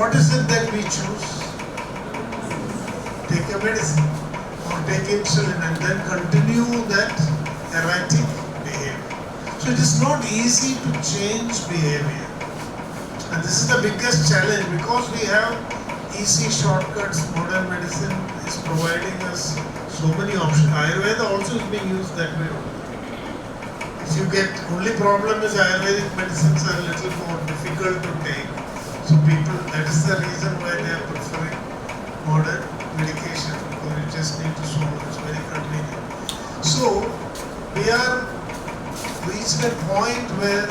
what is it that we choose? Take a medicine or take insulin and then continue that erratic behavior. So it is not easy to change behavior. And this is the biggest challenge because we have easy shortcuts. Modern medicine is providing us so many options. Ayurveda also is being used that way. If you get, only problem is Ayurvedic medicines are a little more difficult to take. So people, that is the reason why they are preferring modern medication, because you just need to swallow. It's very convenient. So we are reached a point where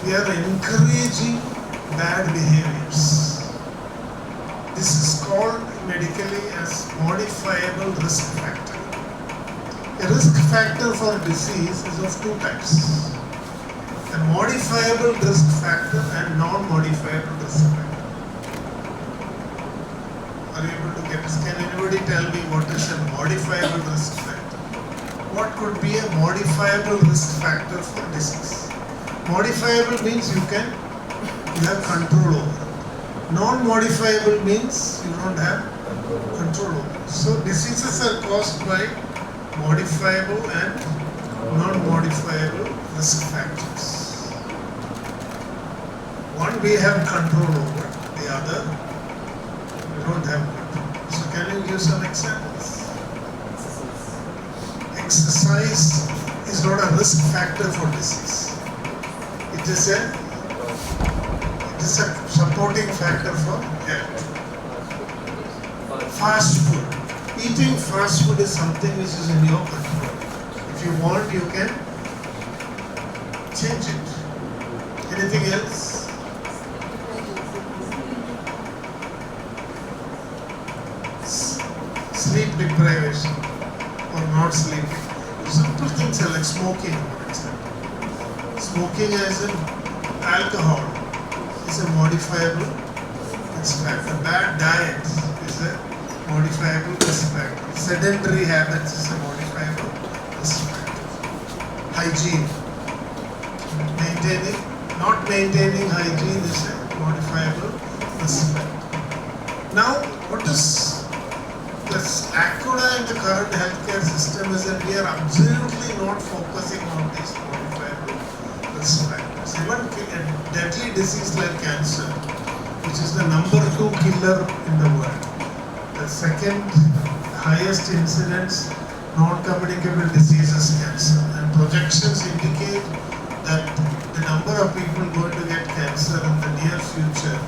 we are encouraging bad behaviors. This is called medically as modifiable risk factor. A risk factor for disease is of two types. A modifiable risk factor and non-modifiable risk factor. Are you able to get this? Can anybody tell me what is a modifiable risk factor? What could be a modifiable risk factor for disease? Modifiable means you have control over it. Non-modifiable means you don't have control over it. So diseases are caused by modifiable and non-modifiable risk factors. One we have control over, the other we don't have control. So can you give some examples? Exercise is not a risk factor for disease. It is a supporting factor for health. Fast food. Eating fast food is something which is in your control. If you want, you can change it. Anything else? Sleep deprivation or not sleeping. Simple things are like smoking, for example. Smoking as in alcohol is a modifiable risk factor. Bad diet is a modifiable risk factor. Sedentary habits is a modifiable risk factor. Hygiene. Not maintaining hygiene is a modifiable risk factor. Now, what is the lacuna in the current healthcare system is that we are absolutely not focusing on these modifiable risk factors. Even a deadly disease like cancer, which is the number 2 killer in the world. The second highest incidence non-communicable disease is cancer, and projections indicate that the number of people going to get cancer in the near future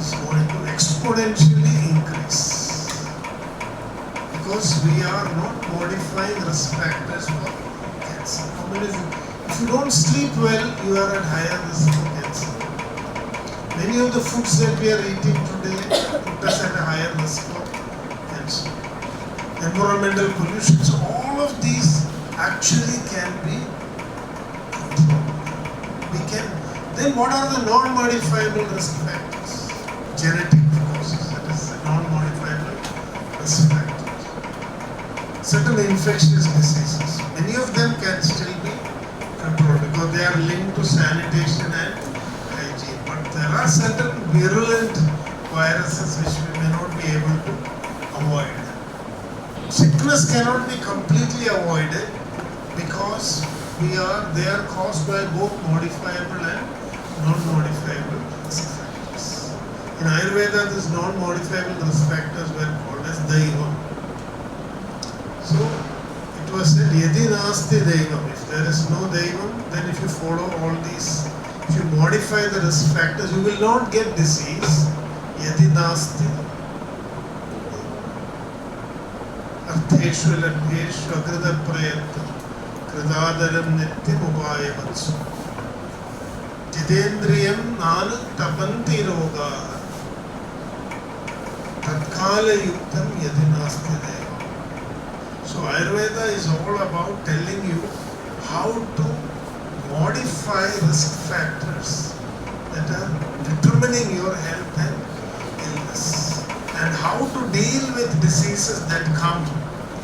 is going to exponentially increase because we are not modifying risk factors for cancer. If you don't sleep well, you are at higher risk for cancer. Many of the foods that we are eating today put us at a higher risk for cancer. Environmental pollution, so all of these actually can be controlled. Then what are the non-modifiable risk factors? Genetic causes, that is the non-modifiable risk factors. Certain infectious diseases, many of them can still be controlled because they are linked to sanitation and hygiene. But there are certain virulent viruses which we may not be able to avoid. Sickness cannot be completely avoided because they are caused by both modifiable and non-modifiable risk factors. In Ayurveda, these non-modifiable risk factors were called as Daivam. So it was said, Yadi Nasti Daivam. If there is no Daivam, then if you follow all these, if you modify the risk factors, you will not get disease. Yadi Nasti Artheshu Ladheshu Agrada Prayattam Kridadaram Nityam Upayavatsu Jidendriyam Nanu Tapanti Roga Tatkala Yuktam Yadinasti Deva. So Ayurveda is all about telling you how to modify risk factors that are determining your health and illness, and how to deal with diseases that come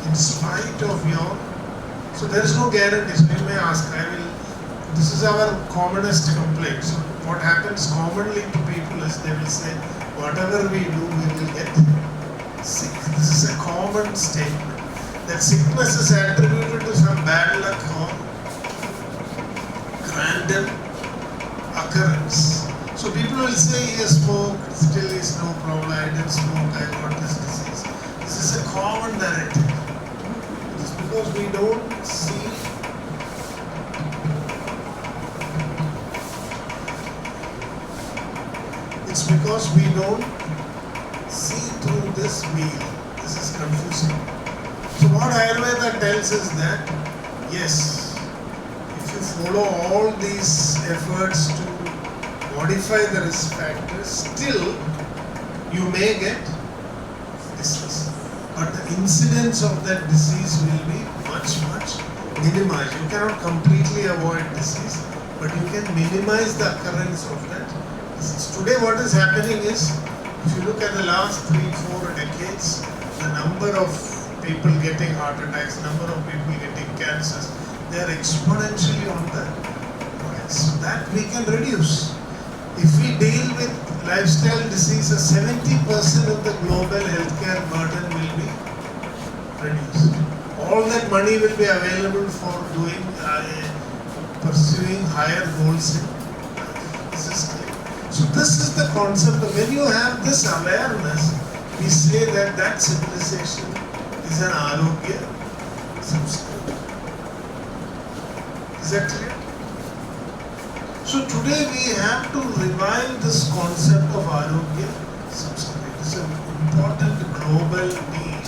in spite of your. So there is no guarantee. So you may ask, this is our commonest complaint. So what happens commonly to people is they will say, whatever we do, we will get sick. This is a common statement. That sickness is attributed to some bad luck or random occurrence. So people will say he has smoked, still is no problem, I didn't smoke, I got this disease. This is a common narrative. It is because we don't see through this wheel. This is confusing. So what Ayurveda tells us that, yes, if you follow all these efforts to modify the risk factors, still you may get disease. But the incidence of that disease will be much minimized. You cannot completely avoid disease, but you can minimize the occurrence of that disease. Today what is happening is, if you look at the last 3-4 decades, the number of people getting heart attacks, number of people getting cancers, they are exponentially on the rise. So that we can reduce. If we deal with lifestyle diseases, 70% of the global healthcare burden will be reduced. All that money will be available for doing, pursuing higher goals in life. This is clear. So this is the concept of when you have this awareness, we say that that civilization is an Arogyasamskriti. Is that clear? So today we have to revive this concept of Arogyasamskriti. It is an important global need.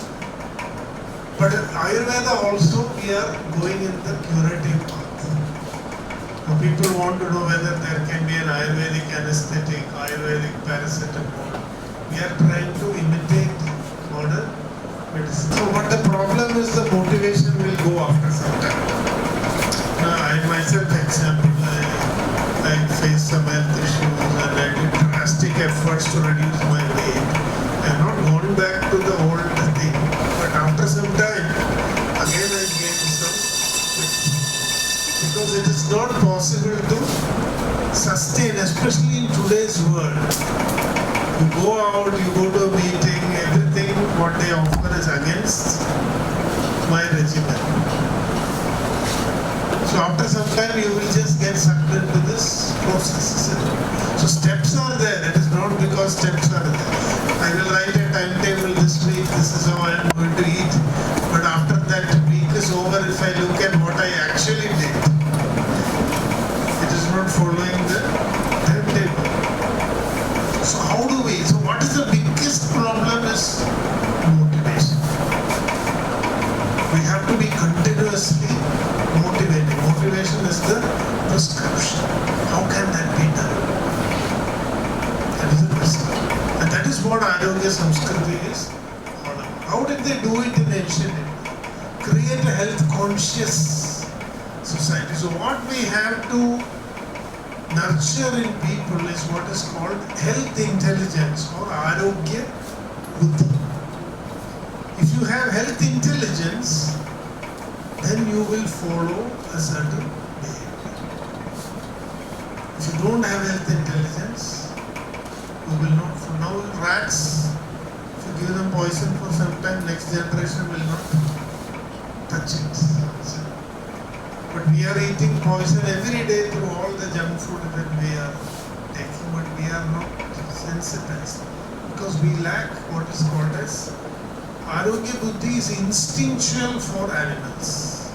But in Ayurveda also we are going in the curative path. Now people want to know whether there can be an Ayurvedic anesthetic, Ayurvedic paracetamol. We are trying to imitate modern medicine. So what the problem is, the motivation will go after some time. Now I myself example, I faced some health issues and I did drastic efforts to reduce my weight. I have not gone back to the old thing, but after some time, again I gained some weight. Because it is not possible to sustain, especially in today's world. You go out, you go to a meeting, everything what they offer is against my regimen. So after some time you will just get sucked into this process. So steps are there. It is not because steps are there. I will write a timetable this week, this is how I am going to eat. But after that week is over, if I look at what I actually did, it is not following the timetable. So how do we? So what is the biggest problem is motivation. We have to be continuously motivated. Motivation is the prescription. How can that be done? That is the prescription. And that is what Arogyasamskriti is all about. How did they do it in ancient India? Create a health conscious society. So what we have to nurture in people is what is called health intelligence or Arogya Buddhi. If you have health intelligence, then you will follow a certain behavior. If you don't have health intelligence, you will not follow. Now rats, if you give them poison for some time, next generation will not touch it. But we are eating poison every day through all the junk food that we are taking, but we are not sensitized because we lack what is called as Arogya Buddhi is instinctual for animals,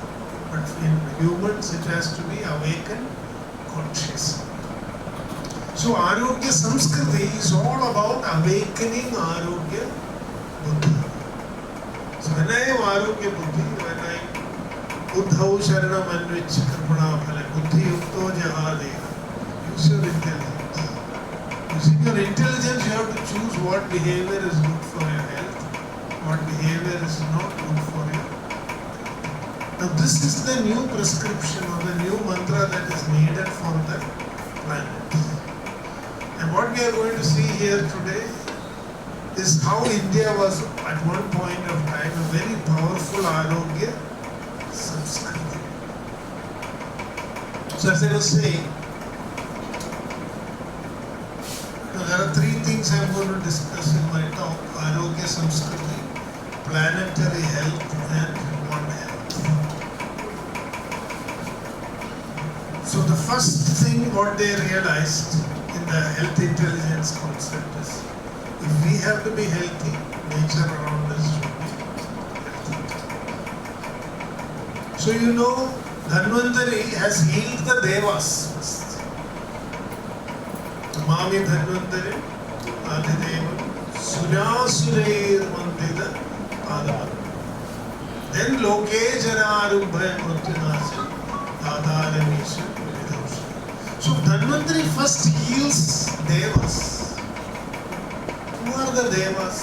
but in humans it has to be awakened consciously. So Arogyasamskriti is all about awakening Arogya Buddhi. So when I have Arogya Buddhi, when I Buddhau Sharanam Anvich Karmana Phale, Buddhi Yukto Jahadeha. Use your intelligence. Using your intelligence, you have to choose what behavior is good for your health, what behavior is not good for you. Now this is the new prescription or the new mantra that is needed for the planet. And what we are going to see here today is how India was at one point of time a very powerful Arogya Samskriti. So as I was saying, there are three things I'm going to discuss in my talk: Arogyasamskriti, planetary health, and one health. So the first thing what they realized in the health intelligence concept is, if we have to be healthy, nature around us should be healthy. So you know, Dhanvantari has healed the Devas first. Mami Dhanvantari, Adidevan, Surasureir Mandida, Padavan. Then Loke Jararubhaya Murtinasya, Adharamisha, Vidhamsha. So Dhanvantari first heals Devas. Who are the Devas?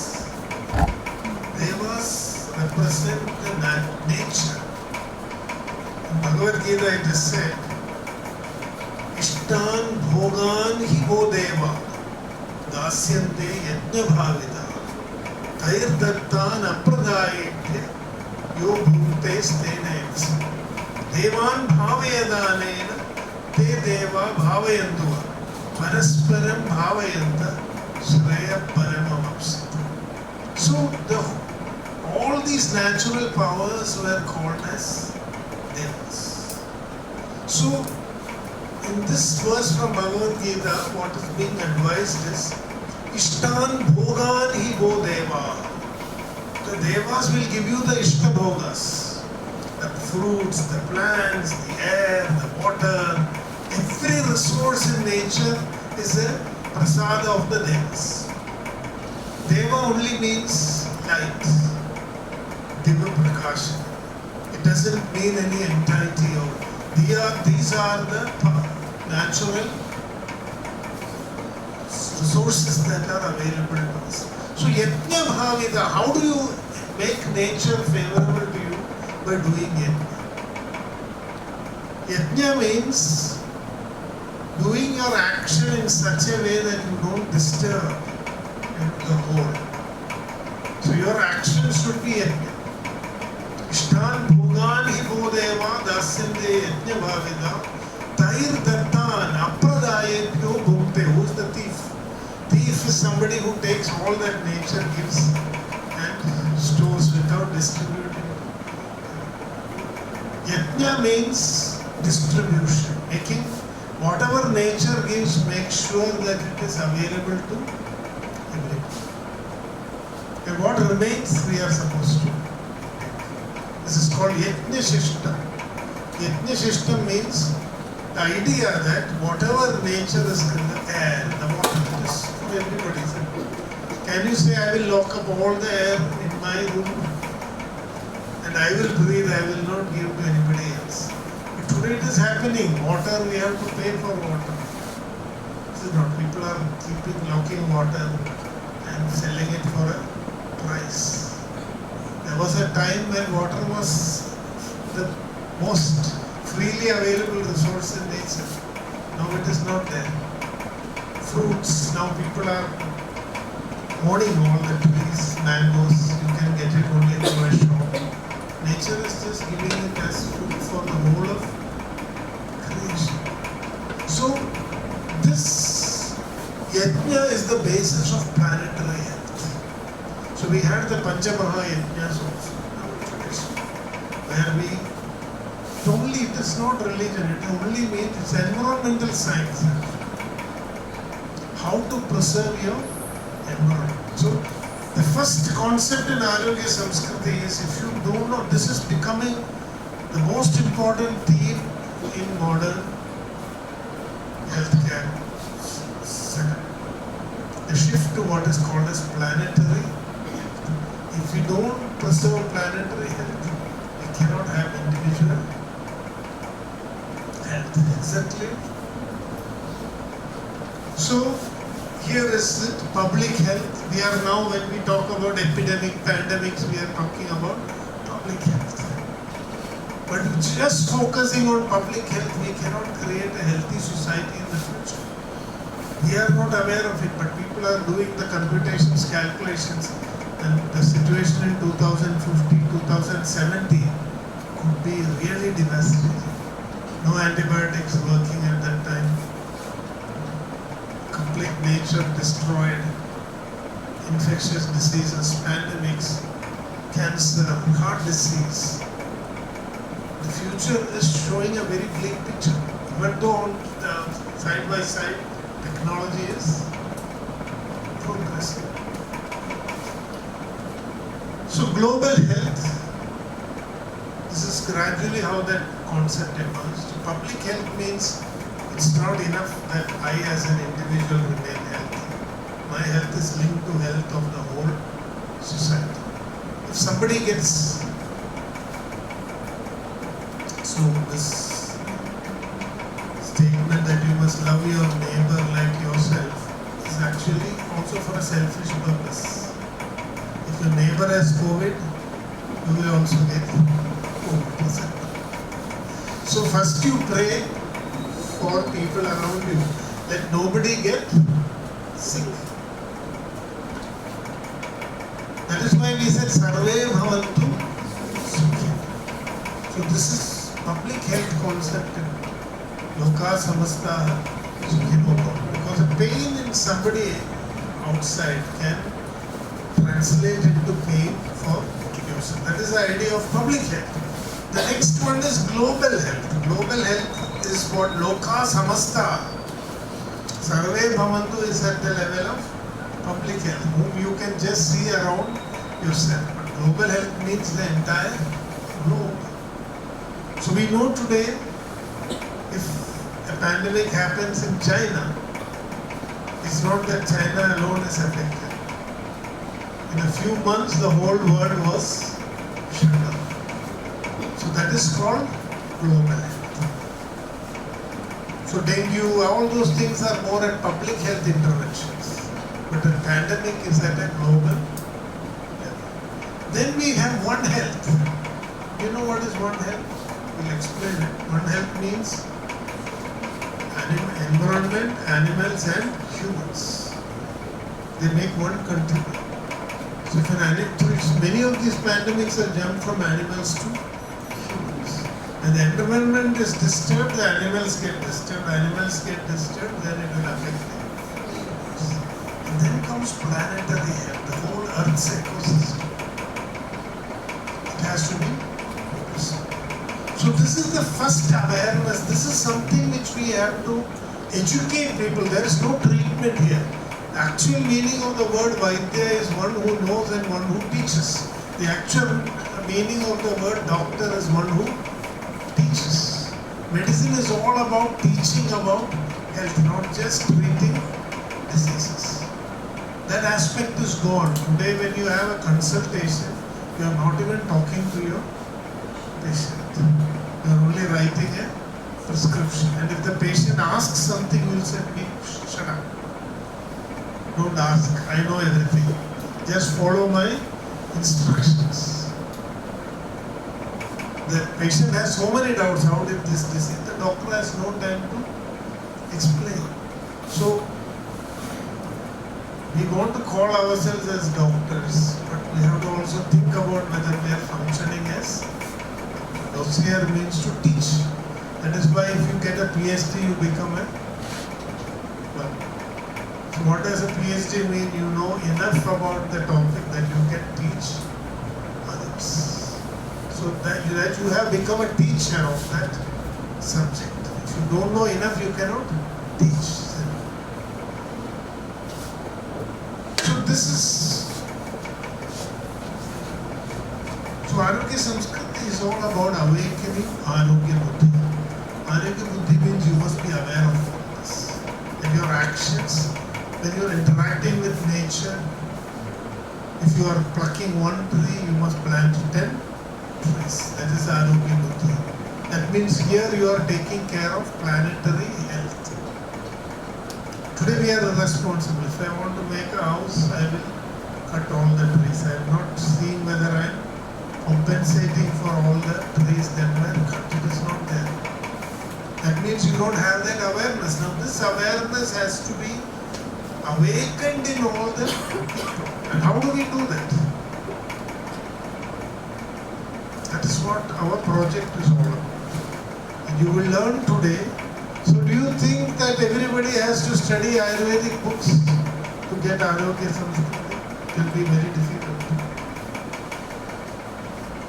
Devas represent the nature. In Bhagavad Gita it is said, Ishtan bhogan hi vo deva dasyante yajna bhavita tair dattan apradayetya yo bhunte stena evasa devan bhavayadanena te deva bhavayanduva parasparam bhavayanta shreya paramamapsita. So all these natural powers were called as devas. So in this verse from Bhagavad Gita, what is being advised is Ishtan bhogan hi vo deva. The devas will give you the Ishta bhogas, the fruits, the plants, the air, the water. Every resource in nature is a prasada of the devas. Deva only means light, Diva Prakasha. It doesn't mean any entity or these are the natural resources that are available to us. So Yajna Bhavita, how do you make nature favorable to you? By doing Yajna. Yajna means doing your action in such a way that you don't disturb the whole. So your action should be Yajna. Ishtan bhogan hi vo deva dasyante yajna bhavita tair dattan apradayetyo bhukte. Who is the thief? Thief is somebody who takes all that nature gives and stores without distributing. Yajna means distribution, making whatever nature gives, make sure that it is available to everyone. And what remains, we are supposed to. This is called Yajna Shishtam. Yajna Shishtam means the idea that whatever nature is in the air, the water, it is for everybody. Can you say, I will lock up all the air in my room and I will breathe, I will not give to anybody else? But today it is happening. Water, we have to pay for water. This is not. People are locking water and selling it for a price. There was a time when water was the most freely available resource in nature. Now it is not there. Fruits, now people are owning all the trees, mangoes, you can get it only through a shop. Nature is just giving it as food for the whole of creation. So this yajna is the basis of planetary health. So we had the Panchamaha Yajnas also in our tradition, where it is not religion, it only means it's environmental science. How to preserve your environment. So the first concept in Arogyasamskriti is, if you don't know, this is becoming the most important theme in modern healthcare. The shift to what is called as planetary. If we don't preserve planetary health, we cannot have individual health. Exactly. So here is it, public health. We are now, when we talk about epidemic, pandemics, we are talking about public health. But just focusing on public health, we cannot create a healthy society in the future. We are not aware of it, but people are doing the computations, calculations, and the situation in 2050, 2070 could be really devastating. No antibiotics working at that time. conflict, nature destroyed, infectious diseases, pandemics, cancer, heart disease. The future is showing a very bleak picture. Even though on side by side technology is progressing. So global health, this is gradually how that concept emerged. Public health means it's not enough that I as an individual remain healthy. My health is linked to health of the whole society. If somebody gets, so this statement that you must love your neighbor like yourself is actually also for a selfish purpose. If your neighbor has COVID, you will also get COVID. So first you pray for people around you that nobody get sick. That is why we said Sarve Bhavantu Sukhi. So this is public health concept in Loka Samasta Sukhino. Because a pain in somebody outside can translate into pain for yourself. That is the idea of public health. The next one is global health. Global health is what Loka Samasta. Sarve Bhavantu is at the level of public health, whom you can just see around yourself. But global health means the entire globe. So we know today, if a pandemic happens in China, it's not that China alone is affected. In a few months, the whole world was shut down. So that is called global health. So dengue, all those things are more at public health interventions. But a pandemic is at a global level. Then we have One Health. You know what is One Health? We'll explain it. One Health means environment, animals and humans. They make one country. So if many of these pandemics are jumped from animals to humans. When the environment is disturbed, the animals get disturbed. Animals get disturbed, then it will affect them. And then comes planetary health, the whole Earth's ecosystem. It has to be focused. So this is the first awareness. This is something which we have to educate people. There is no treatment here. The actual meaning of the word Vaidya is one who knows and one who teaches. The actual meaning of the word doctor is one who teaches. Medicine is all about teaching about health, not just treating diseases. That aspect is gone. Today when you have a consultation, you are not even talking to your patient. You are only writing a prescription. And if the patient asks something, you will say, shut up. Don't ask. I know everything. Just follow my instructions. The patient has so many doubts. How did this disease? The doctor has no time to explain. So, we want to call ourselves as doctors, but we have to also think about whether we are functioning as dossier means to teach. That is why if you get a PhD, you become a So what does a PhD mean? You know enough about the topic that you can teach others. So that you have become a teacher of that subject. If you don't know enough, you cannot teach. So this is, so Arogyasamskriti is all about awakening Arogya Buddhi. Arogya Buddhi means you must be aware of all this. And your actions, when you are interacting with nature, if you are plucking one tree, you must plant 10 trees. That is Arogya Buddhi. That means here you are taking care of planetary health. Today we are responsible. If I want to make a house, I will cut all the trees. I am not seeing whether I am compensating for all the trees that were cut. It is not there. That means you don't have that awareness. Now this awareness has to be awakened in all the people. And how do we do that? That is what our project is all about. And you will learn today So do you think that everybody has to study Ayurvedic books to get Arogyasamskriti? It will be very difficult.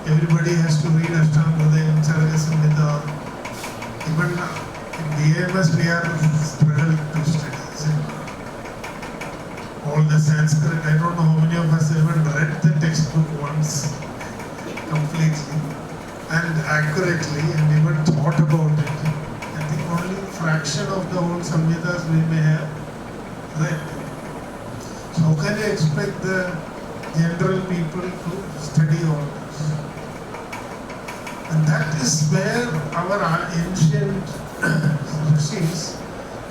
Everybody has to read Ashtanga, Charaka Samhita. Even in BAMS we are struggling to study, isn't it? All the Sanskrit, I don't know how many of us even read the textbook once completely and accurately and even thought about it. I think only a fraction of the whole Samhitas we may have read. So how can you expect the general people to study all this? And that is where our ancient rishis,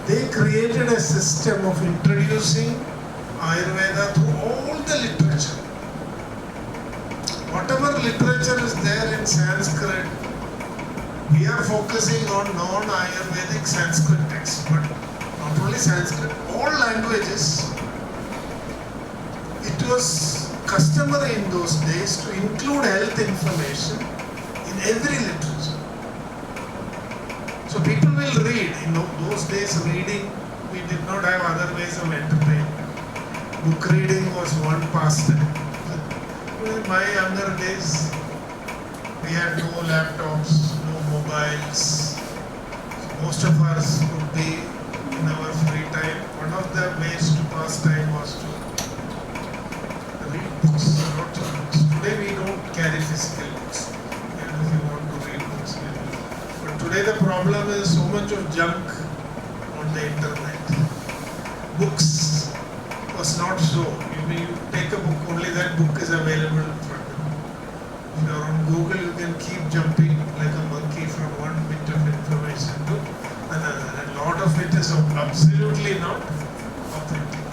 they created a system of introducing Ayurveda through all the literature. Whatever literature is there in Sanskrit, we are focusing on non-Ayurvedic Sanskrit texts, but not only Sanskrit, all languages. It was customary in those days to include health information in every literature. So people will read. In those days, reading, we did not have other ways of entertainment. Book reading was one pastime. In my younger days, we had no laptops, no mobiles. Most of us would be in our free time. One of the ways to pass time was to read books, not books. Today we don't carry physical books. And if you want to read books, but today the problem is so much of junk on the internet. Books was not so. You take a book, only that book is available in front of you. If you are on Google, you can keep jumping like a monkey from one bit of information to another. And a lot of it is absolutely not authentic.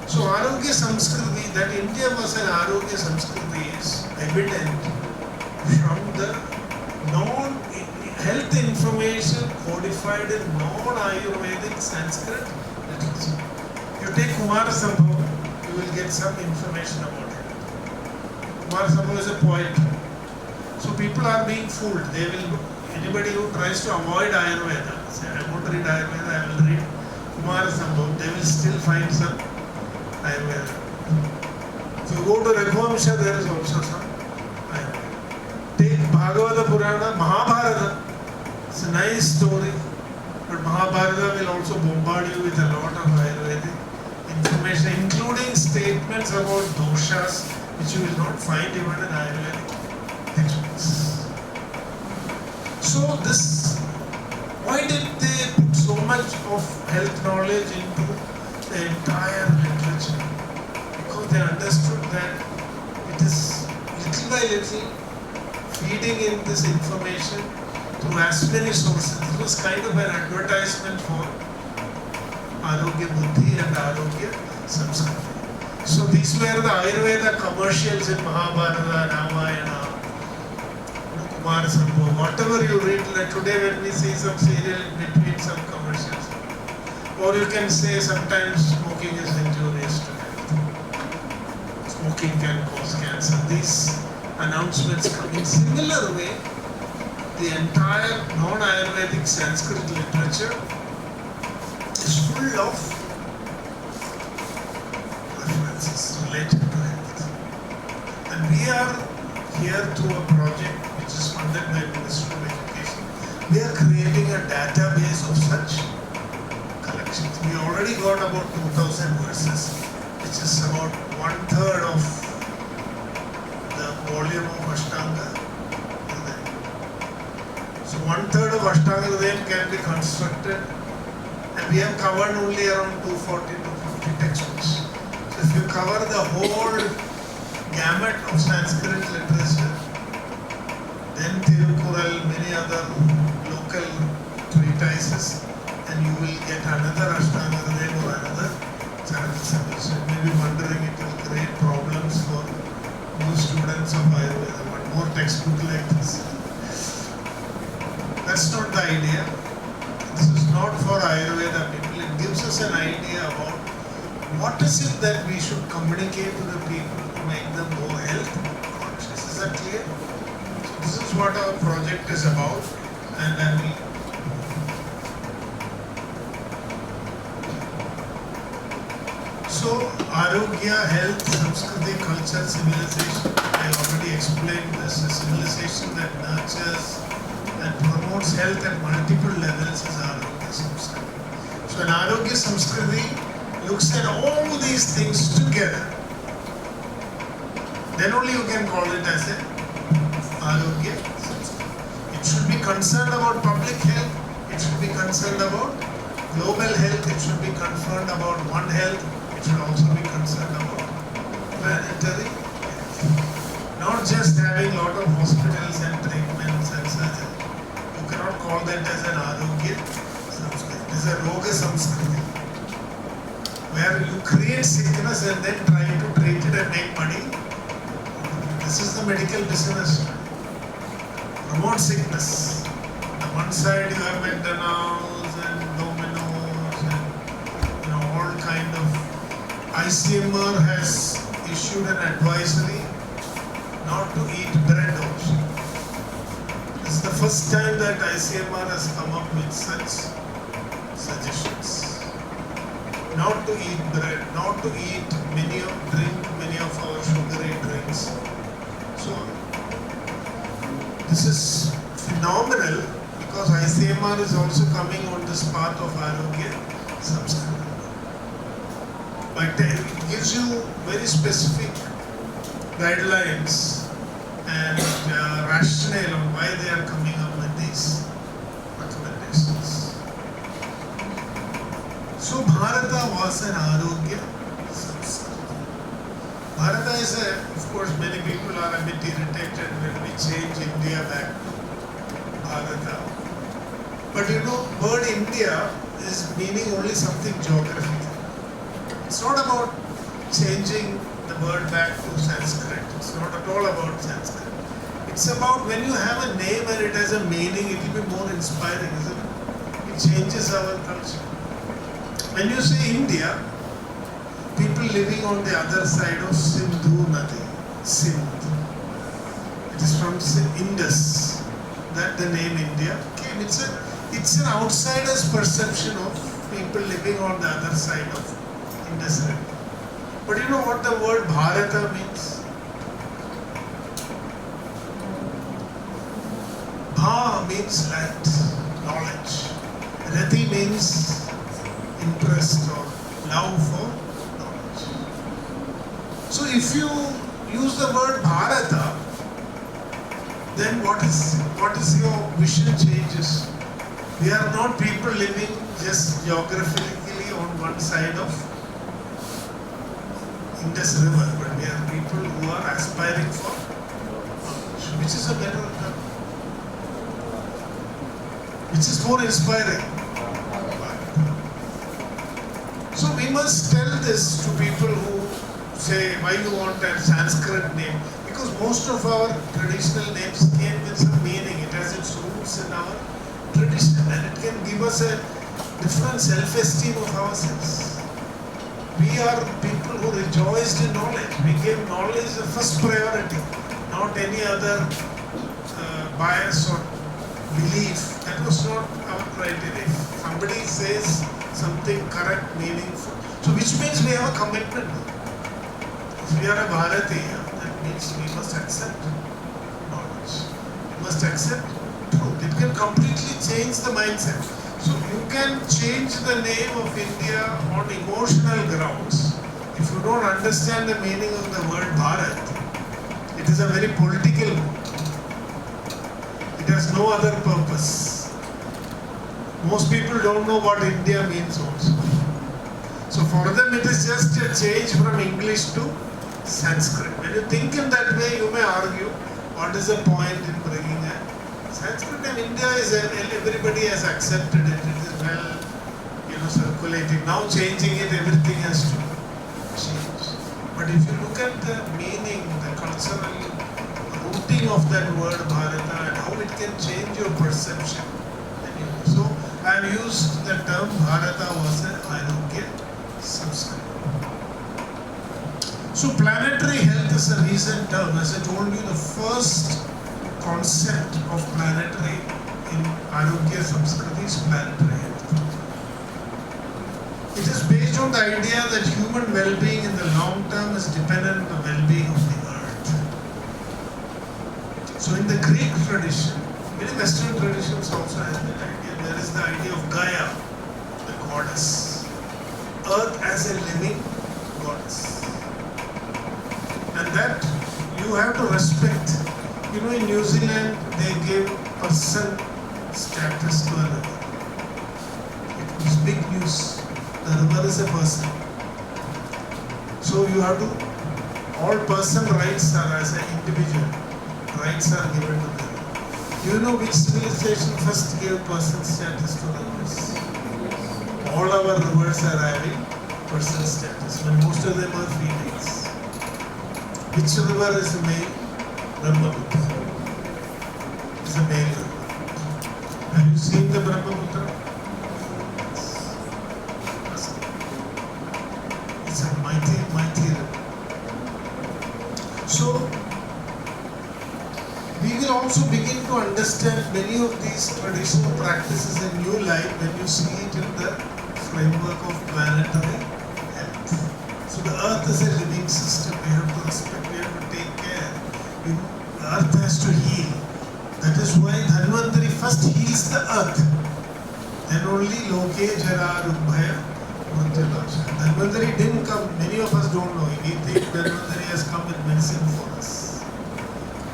So Arogyasamskriti, that India was an Arogyasamskriti is evident from the non-health information codified in non-Ayurvedic Sanskrit literature. You take Kumara Sambhav, you will get some information about it. Kumara Sambhav is a poet. So people are being fooled. They will, anybody who tries to avoid Ayurveda, say I won't read Ayurveda, I will read Kumara Sambhav, they will still find some Ayurveda. If you go to Raghuvamsha, there is also some Ayurveda. Take Bhagavata Purana, Mahabharata. It's a nice story, but Mahabharata will also bombard you with a lot of Ayurvedic information, including statements about doshas, which you will not find even in Ayurvedic textbooks. So why did they put so much of health knowledge into the entire literature? Because they understood that it is little by little feeding in this information through as many sources. It was kind of an advertisement for Arogya Buddhi and Arogya Samskriti. So these were the Ayurveda commercials in Mahabharata, Ramayana, Kumara Sambhav, whatever you read. Like today when we see some serial in between some commercials. Or you can say sometimes smoking is injurious to health. Smoking can cause cancer. These announcements come in similar way. The entire non-Ayurvedic Sanskrit literature is full of references related to health. And we are here through a project which is funded by Ministry of Education. We are creating a database of such collections. We already got about 2000 verses, which is about 1/3 of the volume of Ashtanga. So 1/3 of Ashtanga Hridayam can be constructed, and we have covered only around 240 to 50 textbooks. So if you cover the whole gamut of Sanskrit literature, then Tirukural, many other local treatises, and you will get another Ashtanga Hridayam or another Charaka Samhita. So you may be wondering, it will create problems for new students of Ayurveda. One more textbook like this. That's not the idea. This is not for Ayurveda people. It gives us an idea about what is it that we should communicate to the people to make them more health conscious. Is that clear? So this is what our project is about, and I will Arogya, health, Samskriti, culture, civilization. I already explained this. A civilization that nurtures and promotes health at multiple levels is Arogyasamskriti. So an Arogyasamskriti looks at all these things together. Then only you can call it as a Arogyasamskriti. It should be concerned about public health. It should be concerned about global health. It should be concerned about one health. It should also be concerned about planetary health. Not just having a lot of hospitals and treatments and surgery. You cannot call that as an Arogyasamskriti. It is a Rogasamskriti, where you create sickness and then try to treat it and make money. This is the medical business. Promote sickness. On one side you have McDonald's and Domino's and all kind of. ICMR has issued an advisory not to eat bread also. This is the first time that ICMR has come up with such suggestions. Not to eat bread, not to drink many of our sugary drinks. So this is phenomenal because ICMR is also coming on this path of Arogyasamskriti. But it gives you very specific guidelines and rationale on why they are coming up with these recommendations. So Bharata was an Arogyasamskriti. Bharata is of course many people are a bit irritated when we change India back to Bharata. But word India is meaning only something geographical. It's not about changing the word back to Sanskrit. It's not at all about Sanskrit. It's about when you have a name and it has a meaning, it will be more inspiring, isn't it? It changes our culture. When you say India, people living on the other side of Sindhu Nadi, Sindh. It is from Indus that the name India came. It's an outsider's perception of people living on the other side of Indus River. But you know what the word Bharata means? Bha means light, knowledge. Rati means interest or love for knowledge. So if you use the word Bharata, then what is your vision changes? We are not people living just geographically on one side of Indus River, but we are people who are aspiring for knowledge, which is a better term, which is more inspiring. So we must tell this to people who say, why you want a Sanskrit name? Because most of our traditional names came with some meaning. It has its roots in our tradition and it can give us a different self-esteem of ourselves. We are people who rejoiced in knowledge. We gave knowledge the first priority, not any other bias or belief. That was not our criteria. If somebody says something correct, meaningful, so which means we have a commitment. If we are a Bharatiya, that means we must accept knowledge. We must accept truth. It can completely change the mindset. So you can change the name of India on emotional grounds. If you don't understand the meaning of the word Bharat, it is a very political word. It has no other purpose. Most people don't know what India means also. So for them it is just a change from English to Sanskrit. When you think in that way, you may argue, what is the point in bringing a Sanskrit name? India is, everybody has accepted it. It is well, circulating. Now changing it, everything has to change. But if you look at the meaning, the cultural rooting of that word Bharata and how it can change your perception. So I have used the term Bharata was an Arogyasamskriti. So planetary health is a recent term. As I told you, the first concept of planetary in Arogyasamskriti is planetary health. It is based on the idea that human well-being in the long term is dependent on the well-being of the earth. So in the Greek tradition, many Western traditions also have that idea. There is the idea of Gaia, the goddess. Earth as a living goddess. And that you have to respect. You know, in New Zealand, they gave person status to a river. It was big news. The river is a person. So you have to, all person rights are as an individual. Rights are given to them. Do you know which civilization first gave person status to rivers? All our rivers are having person status, but most of them are females. Which river is a male? Brahmaputra. It's a male river. Have you seen the Brahmaputra? It's a mighty, mighty river. So, we will also begin to understand many of these traditional practices in new light when you see it in the framework of planetary health. So the earth is a living system. We have to respect, we have to take care. The earth has to heal. That is why Dhanvantari first heals the earth. Then only Loke Jara Rubhaya Murtyadasha. Dhanvantari didn't come, many of us don't know. We think Dhanvantari has come with medicine for us.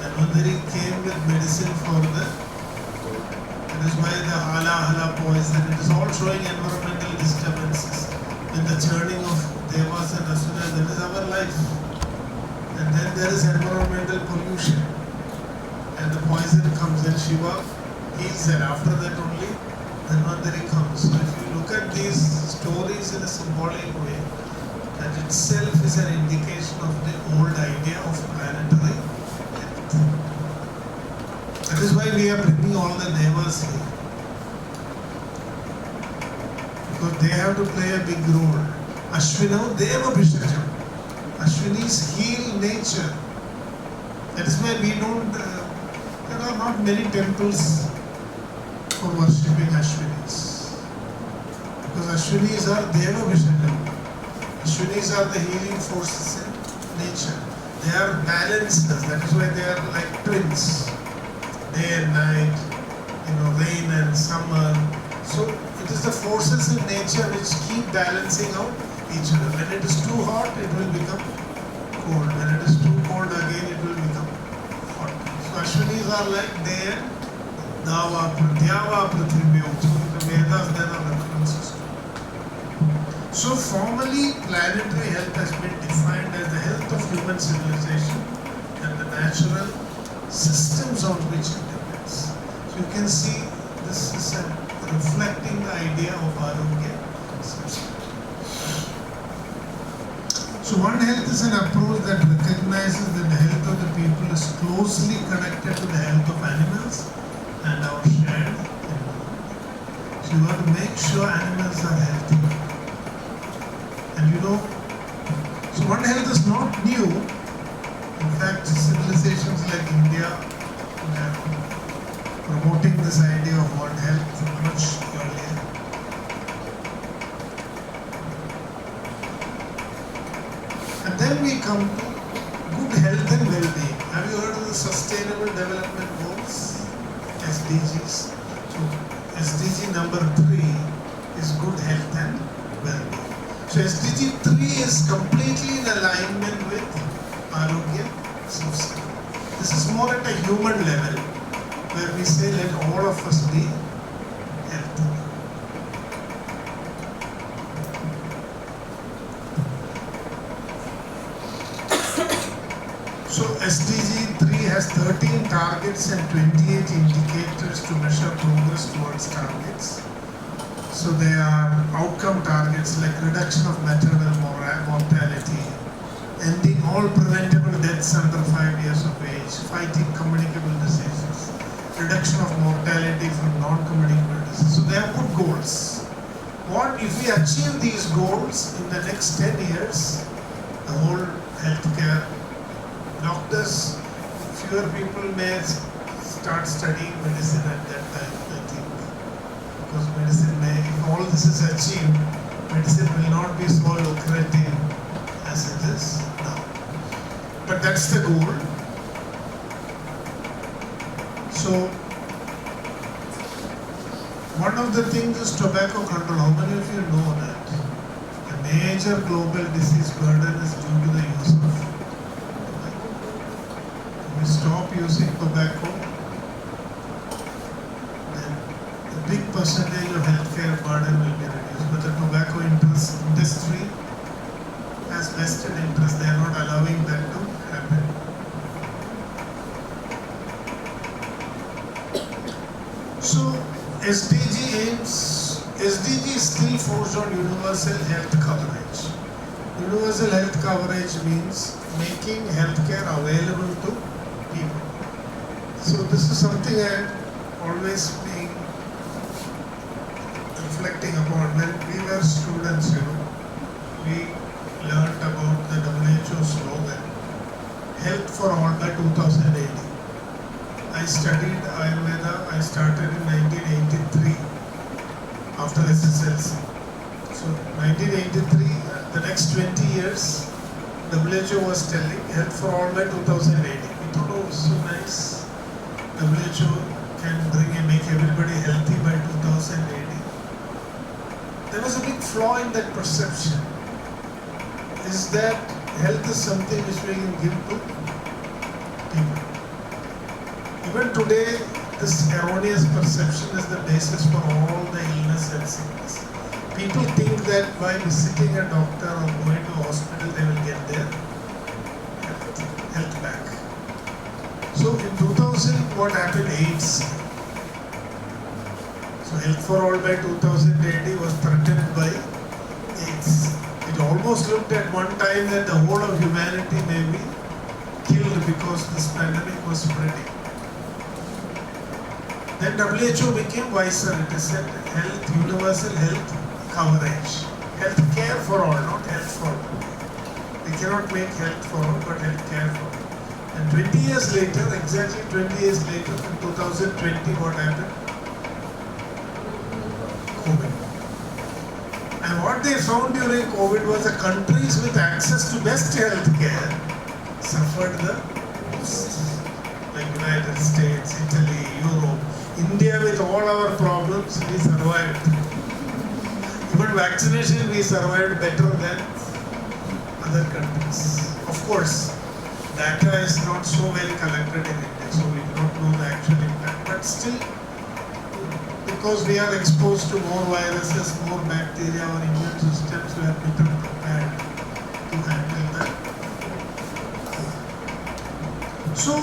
Dhanvantari came with medicine for the, that is why the hala poison, it is all showing environmental disturbances. In the churning of devas and asuras, that is our life. And then there is environmental pollution. And the poison comes and Shiva heals, and after that only Dhanvantari comes. So if you look at these stories in a symbolic way, that itself is an indication of the old idea of planetary health. That is why we are bringing all the devas here. Because they have to play a big role. Ashwino Deva Bhishajam. Ashwinis heal nature. That is why we don't, there are not many temples for worshipping Ashwinis. Because Ashwinis are Deva Bhishajam. Ashwinis are the healing forces in nature. They are balancers. That is why they are like twins. Day and night, rain and summer. So it is the forces in nature which keep balancing out each other. When it is too hot, it will become cold. When it is too cold again, it will become hot. So Ashwinis are like day and Dava, Pratyava, Prithivyo. So in the Vedas there are references to it. So formally, planetary health has been defined as the health of human civilization and the natural systems on which it depends. So you can see this is reflecting the idea of Arogyasamskriti. So One Health is an approach that recognizes that the health of the people is closely connected to the health of animals and our shared environment. So you have to make sure animals are healthy. And so One Health is not new. In fact, civilizations like India are promoting this idea of One Health much earlier. And then we come to good health and well-being. Have you heard of the Sustainable Development Goals? SDGs. So SDG number 3 is good health and well-being. So SDG 3 is completely in alignment with Arogyasamskriti. This is more at a human level, where we say let all of us be healthy. So SDG 3 has 13 targets and 28 indicators to measure progress towards targets. So they are outcome targets like reduction of maternal mortality, ending all preventable deaths under 5 years of age, fighting communicable diseases, reduction of mortality from non-communicable diseases. So they are good goals. What if we achieve these goals in the next 10 years, the whole healthcare, doctors, fewer people may start studying medicine at that time, I think. Because medicine may, if all this is achieved, medicine will not be so lucrative as it is now. But that's the goal. So, one of the things is tobacco control. How many of you know that a major global disease burden is due to the use of tobacco? If we stop using tobacco, then a big percentage of healthcare burden will be reduced. But the tobacco industry has vested interest. They are not allowing that to happen. So, SDG is still forced on universal health coverage. Universal health coverage means making healthcare available to people. So this is something I have always been reflecting upon. When we were students, we learned about the WHO slogan, Health for All by 2018. I studied Ayurveda. I started in 1983 after SSLC. So 1983, the next 20 years, WHO was telling Health for All by 2018. We thought, oh, so nice. WHO can bring and make everybody healthy by 2018. There was a big flaw in that perception. Is that health is something which we can give to people. Even today, this erroneous perception is the basis for all the illness and sickness. People think that by visiting a doctor or going to a hospital, they will get their health back. So in 2000, what happened? AIDS. So Health for All by 2080 was threatened by AIDS. It almost looked at one time that the whole of humanity may be killed because this pandemic was spreading. Then WHO became wiser. It is said health, universal health coverage. Health care for all, not health for all. We cannot make health for all, but health care for all. And 20 years later, exactly 20 years later, in 2020, what happened? COVID. And what they found during COVID was the countries with access to best health care suffered the most. Like United States, Italy, Europe. India, with all our problems, we survived. Even vaccination, we survived better than other countries. Of course, data is not so well collected in India, so we do not know the actual impact. But still, because we are exposed to more viruses, more bacteria, our immune systems were better prepared to handle that. So,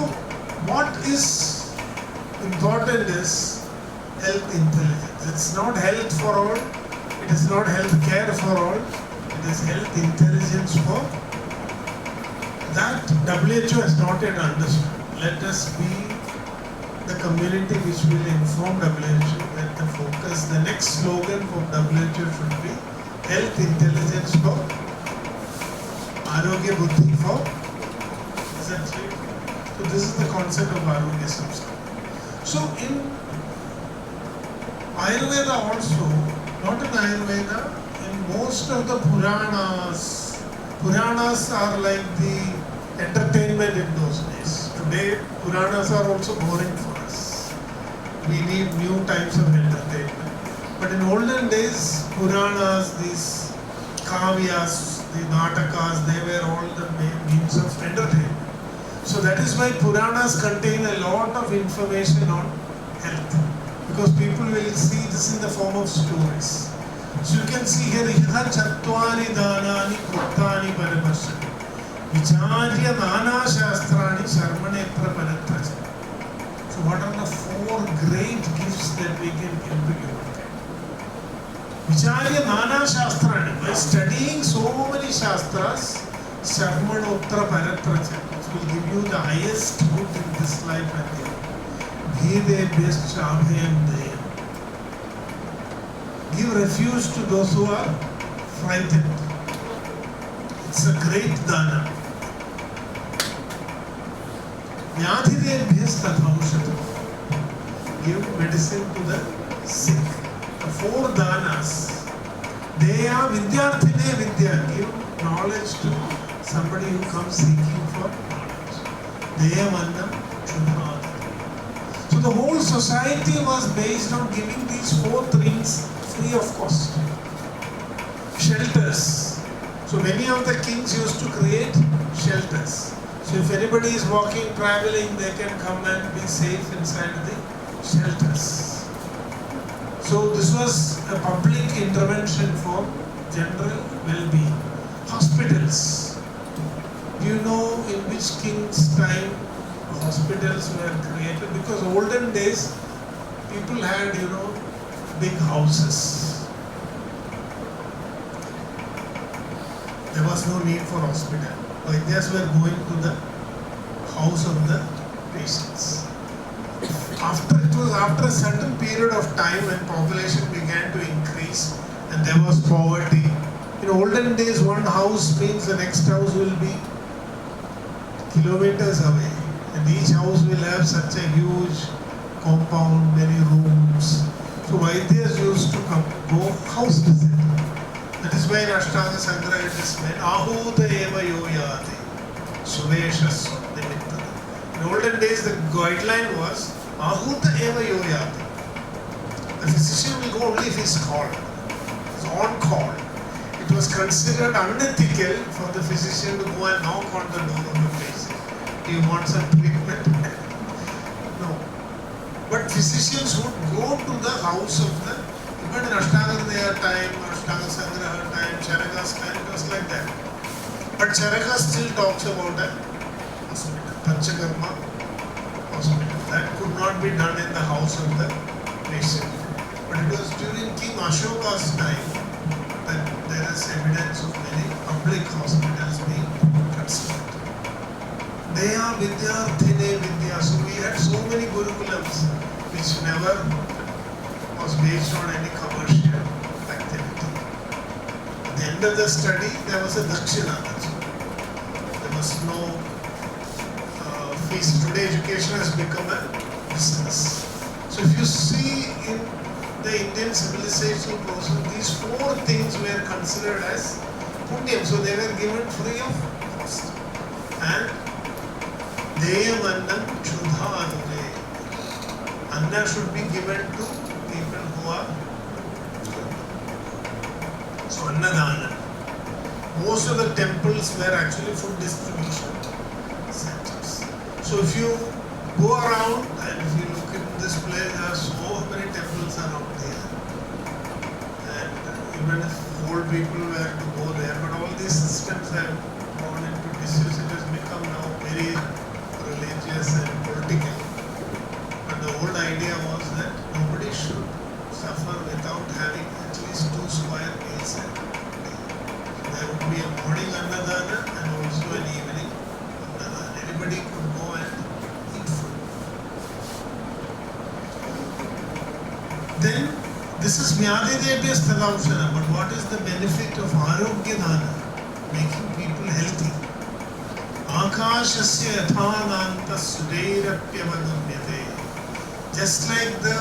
what is important is health intelligence. It's not health for all, it is not health care for all, it is health intelligence for that. WHO has not yet understood. Let us be the community which will inform WHO that the focus, the next slogan for WHO should be health intelligence for Arogya Buddhi for, is that right? So this is the concept of Arogyasamskriti. So in Ayurveda also, not in Ayurveda, in most of the Puranas are like the entertainment in those days. Today, Puranas are also boring for us. We need new types of entertainment. But in olden days, Puranas, these Kavyas, the Natakas, they were all the means of entertainment. So that is why Puranas contain a lot of information on health, because people will see this in the form of stories. So you can see here, Iha Chattwari Dhanani Kruttani Paramarshani Vicharya Nana Shastrani Sharmanetra Paratraja. So what are the four great gifts that we can give to humankind? Vicharya Nana Shastrani. By studying so many Shastras, Sharmanotra Paratraja will give you the highest good in this life and the other. Bhide best Abhayam Dayam. Give refuge to those who are frightened. It's a great dana. Vyadhidebhyas tathamshatu. Give medicine to the sick. The four danas. Deya Vidyarthine Vidya. Give knowledge to somebody who comes seeking for knowledge. Deya Mannam Chudhadati. So the whole society was based on giving these 4 things free of cost. Shelters. So many of the kings used to create shelters. So if anybody is walking, traveling, they can come and be safe inside the shelters. So this was a public intervention for general well-being. Hospitals. Do you know in which king's time hospitals were created? Because olden days people had, big houses. There was no need for hospital. Vaidyas were going to the house of the patients. After a certain period of time when population began to increase and there was poverty. In olden days, one house means the next house will be kilometers away. And each house will have such a huge compound, many rooms. So Vaidyas used to go house visit. That is why in Ashtanga Sangraha it is meant, Ahuta eva yoyate, Suvesha Nimitta. In olden days the guideline was, Ahuta eva yoyate. The physician will go only if he is called. He is on call. It was considered unethical for the physician to go and knock on the door of the patient. Do you want some treatment? No. But physicians would go to the house of the, even in Ashtanga time, Ashtanga Sangraha time, Charaka's time, it was like that. But Charaka still talks about a hospital, Panchakarma hospital. That could not be done in the house of the patient. But it was during King Ashoka's time that there is evidence of many public hospitals being constructed. Deya Vidyarthine Vidya. So we had so many Gurukulams which never was based on any commercial activity. At the end of the study, there was a Dakshina. There was no fees. Today education has become a business. So if you see in the Indian civilization process, these 4 things were considered as punyam. So they were given free of cost. And Deyamannam Chudhadure. Anna should be given to people who are poor. So Annadana. Most of the temples were actually food distribution centers. So if you go around and if you look in this place, there are so many temples around there. And even if old people were to go there, but all these systems have gone into disuse. It has become now very religious and political. But the old idea was that nobody should suffer without having at least 2 square meals a day. There would be a morning Annadana and also an evening Annadana. Anybody could go and eat food. Then, this is Vyadidebhya Sthalamshana, but what is the benefit of Arogyadana? Making people healthy. Akashasya yathananta sudairapyavagamyate. Just like the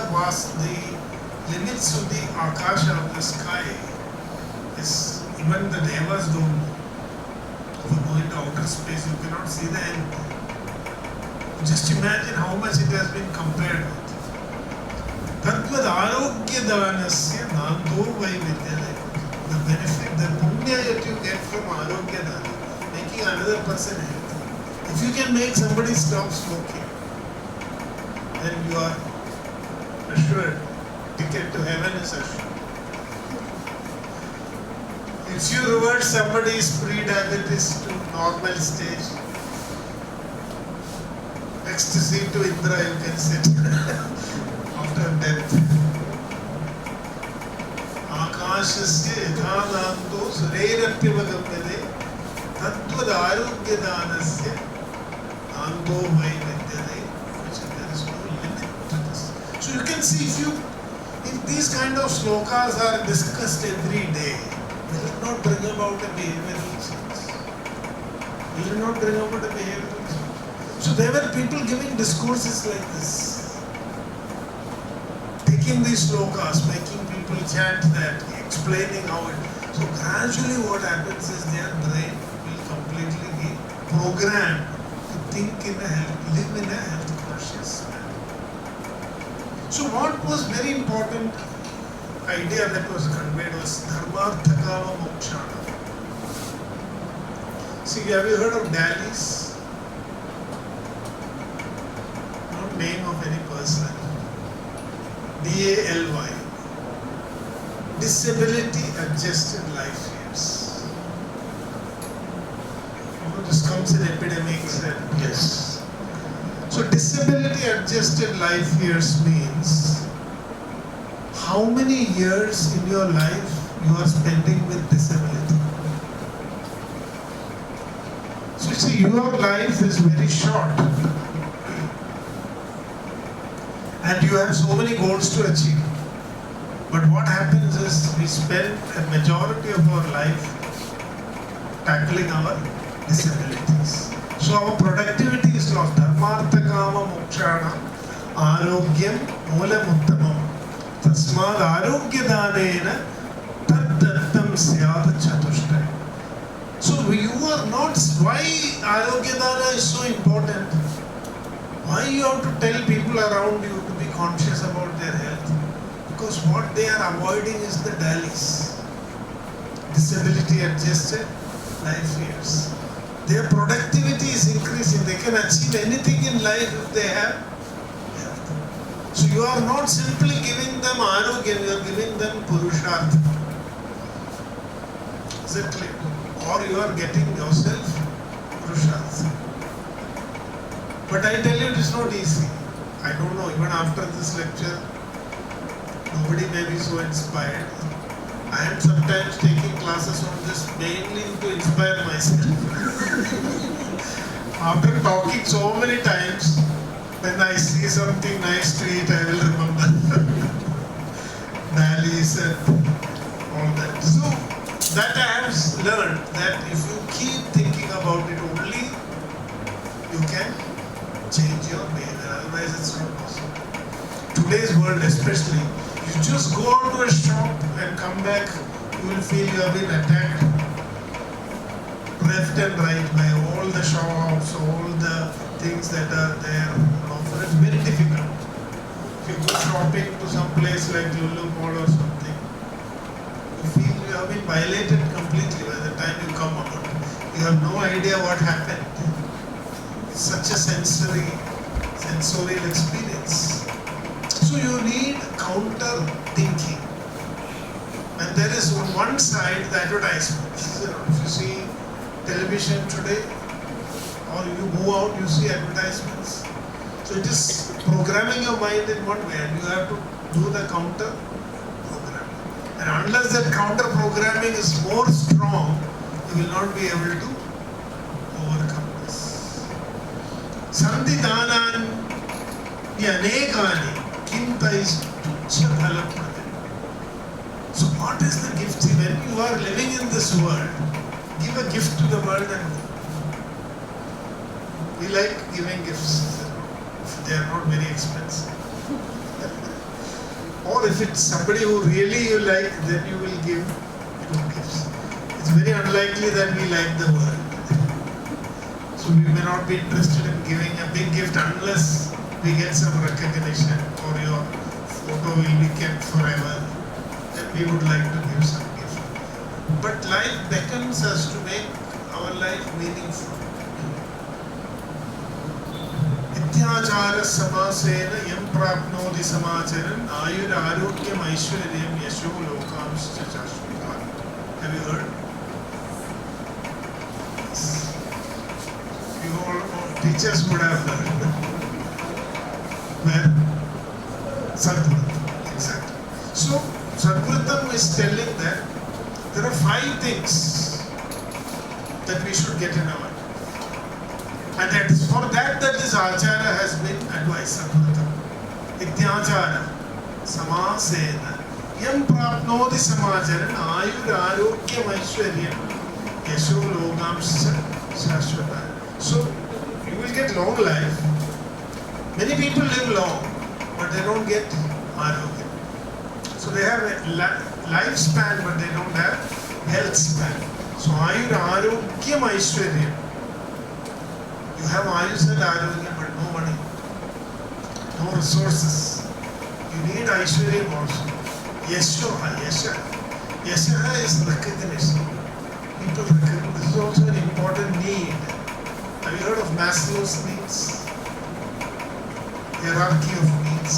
limits of the Akasha of the sky is, even the Devas don't know. If you go into outer space, you cannot see the end. Just imagine how much it has been compared with. Tadvad Arogyadanasya Nando Vai Vidyalaya. The benefit, the punya that you get from Arogyadana, making another person healthy. If you can make somebody stop smoking, then you are assured ticket to heaven is assured. If you revert somebody's pre-diabetes to normal stage, ecstasy to Indra you can sit after death. Akashasya yathananto sudairapyavagamyate tadvad arogyadanasya nando vai vidyate. Which there is no limit to this. So you can see if these kind of slokas are discussed every day, will it not bring about a behavioral change? Will it not bring about a behavioral change? So there were people giving discourses like this, taking these slokas, making people chant that, explaining how it So gradually what happens is their brain will completely be programmed to think in a live in a health conscious manner. So what was very important idea that was conveyed was dharmartha kama mokshana. See, have you heard of DALYs? Not name of any person. DALY. Disability adjusted life years. This comes in epidemics and yes. So disability adjusted life years means how many years in your life you are spending with disability. So you see, your life is very short and you have so many goals to achieve. But what happens is we spend a majority of our life tackling our disabilities. So our productivity is lost. Dharmartha kama mokshana arogyam moolam uttamam tasmad arogyadanena tad dattam syad chatushtaya. So you are not, why Arogyadana is so important? Why you have to tell people around you to be conscious about their health? Because what they are avoiding is the DALYs, disability adjusted life years. Their productivity is increasing. They can achieve anything in life if they have health. So you are not simply giving them arogya, you are giving them purushartha. Is it clear? Or you are getting yourself purushartha. But I tell you, it is not easy. I don't know, even after this lecture, nobody may be so inspired. I am sometimes taking classes on this mainly to inspire myself. After talking so many times, when I see something nice to eat, I will remember valleys and all that. So that I have learned that if you keep thinking about it only, you can change your behavior. Otherwise, it's not possible. Today's world, especially, you just go out to a shop and come back, you will feel you have been attacked left and right by all the shops, all the things that are there. So it's very difficult. If you go shopping to some place like Lulu Mall or something, you feel you have been violated completely by the time you come out. You have no idea what happened. It's such a sensorial experience. So you need counter thinking. And there is on one side the advertisements. If you see television today, or you move out, you see advertisements. So it is programming your mind in one way, and you have to do the counter programming. And unless that counter programming is more strong, you will not be able to overcome this. Sandhi danan yanekani kintais tuchya phalam pradin. So what is the gift? See, when you are living in this world, give a gift to the world and go. We like giving gifts. They are not very expensive. Or if it's somebody who really you like, then you will give good gifts. It's very unlikely that we like the world. So we may not be interested in giving a big gift unless we get some recognition or your photo will be kept forever. Then we would like to give some gift. But life beckons us to make our life meaningful. Vidyachara samasena yam prapnoti samacharan ayur arogyam aishwaryam yasho lokamscha chashvita. Have you heard? Yes. You all teachers would have heard. Where? Sadhguru. Exactly. So Sadhguru is telling that there are 5 things that we should get in our life. And that is for that this Acharya has been advised. Vidyachara samasena yam prapnoti samacharan ayur arogyam aishwaryam yasho lokamscha shashvata. So you will get long life. Many people live long, but they don't get arogya. So they have a lifespan, but they don't have health span. So Arogyam Aishwaryam. You have Ayush and Arogyam but no money, no resources. You need Aishwaryam also. Yasha is recognition. People recognize. This is also an important need. Have you heard of Maslow's needs? Hierarchy of needs.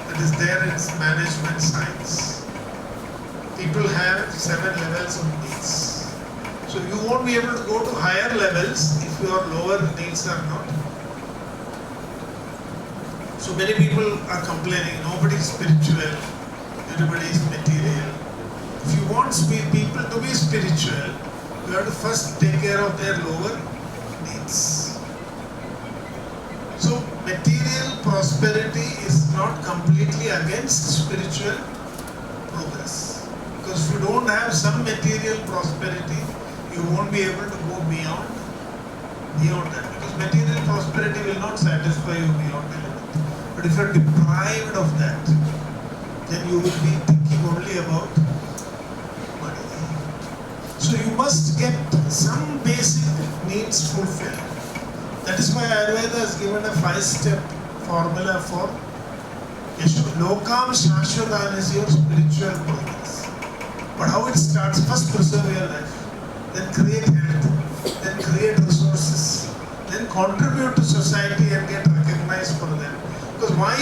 That is there in management science. People have 7 levels of needs. So you won't be able to go to higher levels if your lower needs are not. So many people are complaining, nobody is spiritual, everybody is material. If you want people to be spiritual, you have to first take care of their lower needs. So material prosperity is not completely against spiritual progress. Because if you don't have some material prosperity, you won't be able to go beyond that. Because material prosperity will not satisfy you beyond the limit. But if you are deprived of that, then you will be thinking only about money. So you must get some basic needs fulfilled. That is why Ayurveda has given a 5-step formula for Lokam Shashvatam is your spiritual progress. But how it starts? First preserve your life, then create health, then create resources, then contribute to society and get recognized for them. Because why?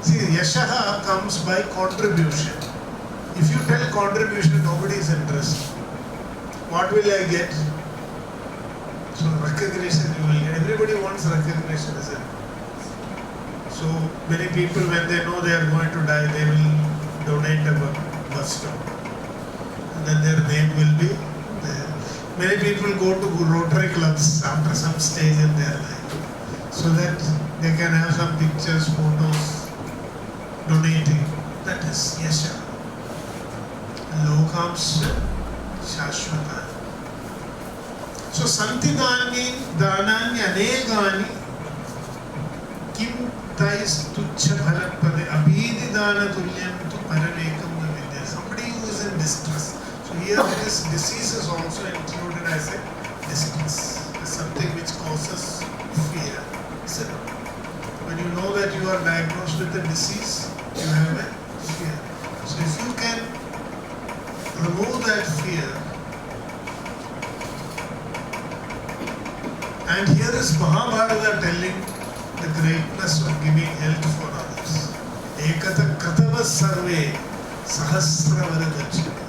See, Yashaha comes by contribution. If you tell contribution, nobody is interested. What will I get? So recognition you will get. Everybody wants recognition, isn't it? So many people, when they know they are going to die, they will donate a bus stop. And then their name will be there. Many people go to Rotary clubs after some stage in their life, so that they can have some pictures, photos, donating. That is Yasha. Lokam Shashvatam. So Santidani Danani Anegani Kim Tais Tuchha Bhalapade Abhidi Dana Tulyam to Paranekam Navidya. Somebody who is in distress. So here this disease is also included as a distress. As something which causes fear. So when you know that you are diagnosed with a disease, you have a fear. So if you can remove that fear. And here is Mahabharata telling the greatness of giving health for others. Ekata kratavas sarve sahasra varadachana.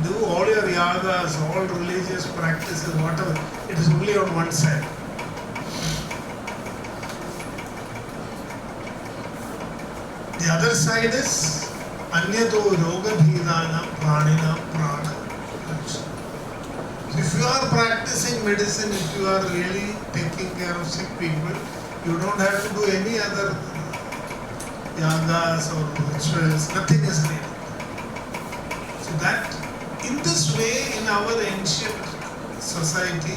Do all your yagas, all religious practices, whatever, it is only on one side. The other side is Anyato Roga Bhidana Pranina Prana. If you are practicing medicine, if you are really taking care of sick people, you don't have to do any other yagas or rituals, nothing is needed. So that, in this way, in our ancient society,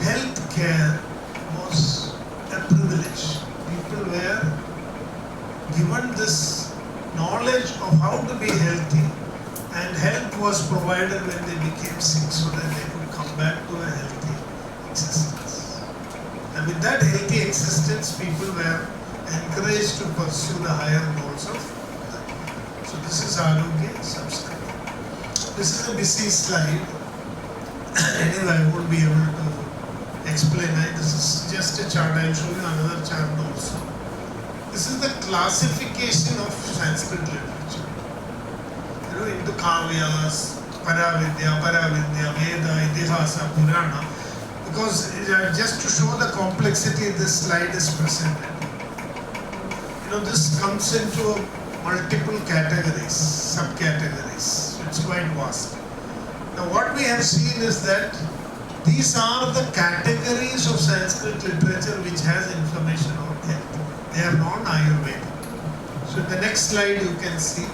health care was a privilege. People were given this knowledge of how to be healthy, and help was provided when they became sick so that they could come back to a healthy existence. And with that healthy existence, people were encouraged to pursue the higher goals of life. So this is Arogyasamskriti. This is a busy slide. Anyway, I won't be able to explain it. This is just a chart. I will show you another chart also. This is the classification of Sanskrit literature. Into Kavyas, Paravidya, Veda, Itihasa, Purana. Because just to show the complexity, this slide is presented. This comes into multiple categories, subcategories. So it's quite vast. Now what we have seen is that these are the categories of Sanskrit literature which has information on health. They are non-Ayurvedic. So in the next slide you can see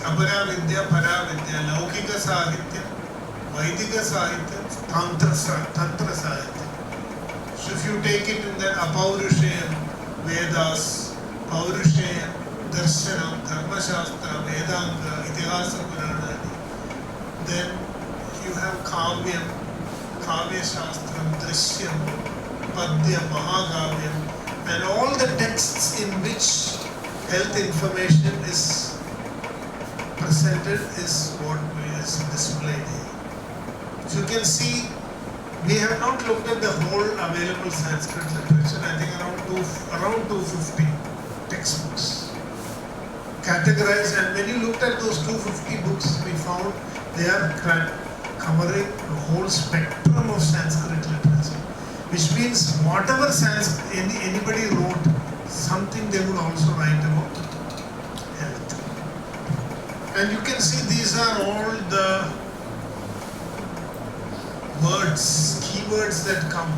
Abhara Vidya, Para Vidya, Laukika Sahitya, Vaidika Sahitya, Tantra Sahitya. So if you take it in that Apaurusheya, Vedas, Paurusheya, Darsana, Dharma Shastra, Vedanta, Itihasa Purana. Then you have Kavyam, Kavya Shastram, Drishyam, Padya, Mahagavyam, and all the texts in which health information is presented is what is displayed here. So you can see, we have not looked at the whole available Sanskrit literature. I think around 250 textbooks categorized, and when you looked at those 250 books, we found they are covering the whole spectrum of Sanskrit literature, which means whatever anybody wrote, something they would also write about health. And you can see these are all the words, keywords that come.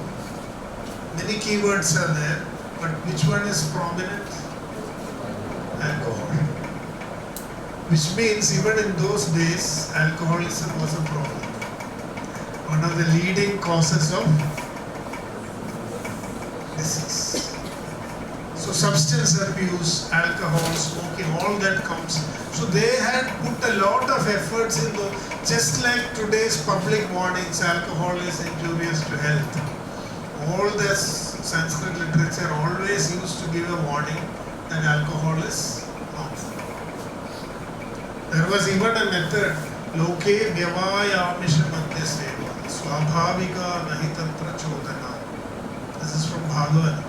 Many keywords are there, but which one is prominent? Alcohol. Which means even in those days, alcoholism was a problem. One of the leading causes of disease. So substance abuse, alcohol, smoking, all that comes. So they had put a lot of efforts in the, just like today's public warnings, alcohol is injurious to health. All the Sanskrit literature always used to give a warning that alcohol is harmful. There was even a method, Loke Vyavayamisha Madhya Seva, Swabhavika Nahitatra Chodana. This is from Mahabharata.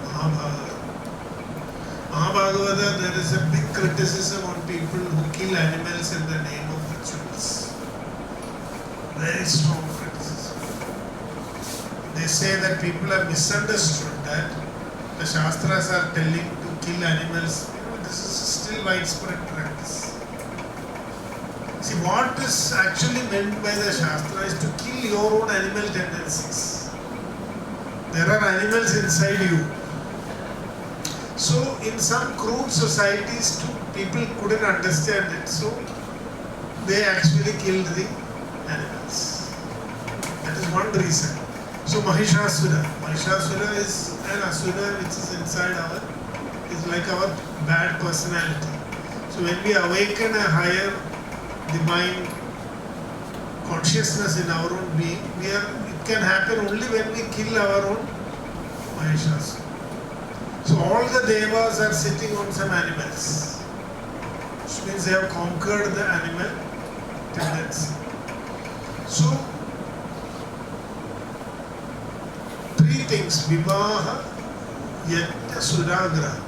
Mahabharata, there is a big criticism on people who kill animals in the name of rituals. Very strong criticism. They say that people have misunderstood that the Shastras are telling to kill animals. This is still widespread practice. See, what is actually meant by the Shastra is to kill your own animal tendencies. There are animals inside you. So, in some crude societies, too, people couldn't understand it. So, they actually killed the animals. That is one reason. So, Mahishasura is an asura which is inside is like our bad personality. So, when we awaken a higher divine consciousness in our own being, it can happen only when we kill our own Mahishasura. So all the devas are sitting on some animals, which means they have conquered the animal tendency. So, three things: Vivaha, Yajna, Suragraha.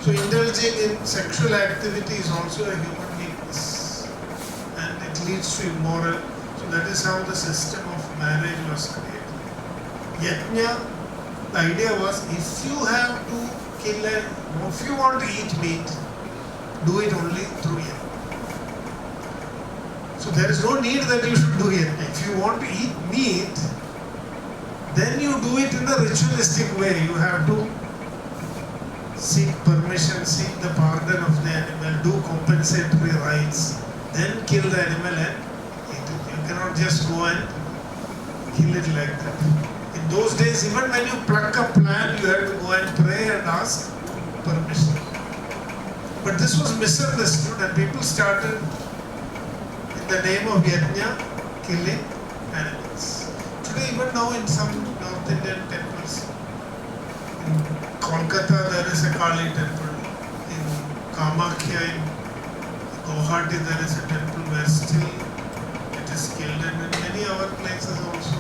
So indulging in sexual activity is also a human weakness, and it leads to immoral. So that is how the system of marriage was created. Yajna, the idea was, if you have to if you want to eat meat, do it only through yajna. So there is no need that you should do yajna. If you want to eat meat, then you do it in a ritualistic way. You have to seek permission, seek the pardon of the animal, do compensatory rites, then kill the animal and eat it. You cannot just go and kill it like that. In those days, even when you pluck a plant, you had to go and pray and ask permission. But this was misunderstood, and people started, in the name of yajna, killing animals. Today, even now in some North Indian temples, in Kolkata there is a Kali temple, in Kamakhya, in Guwahati there is a temple where still it is killed, and in many other places also,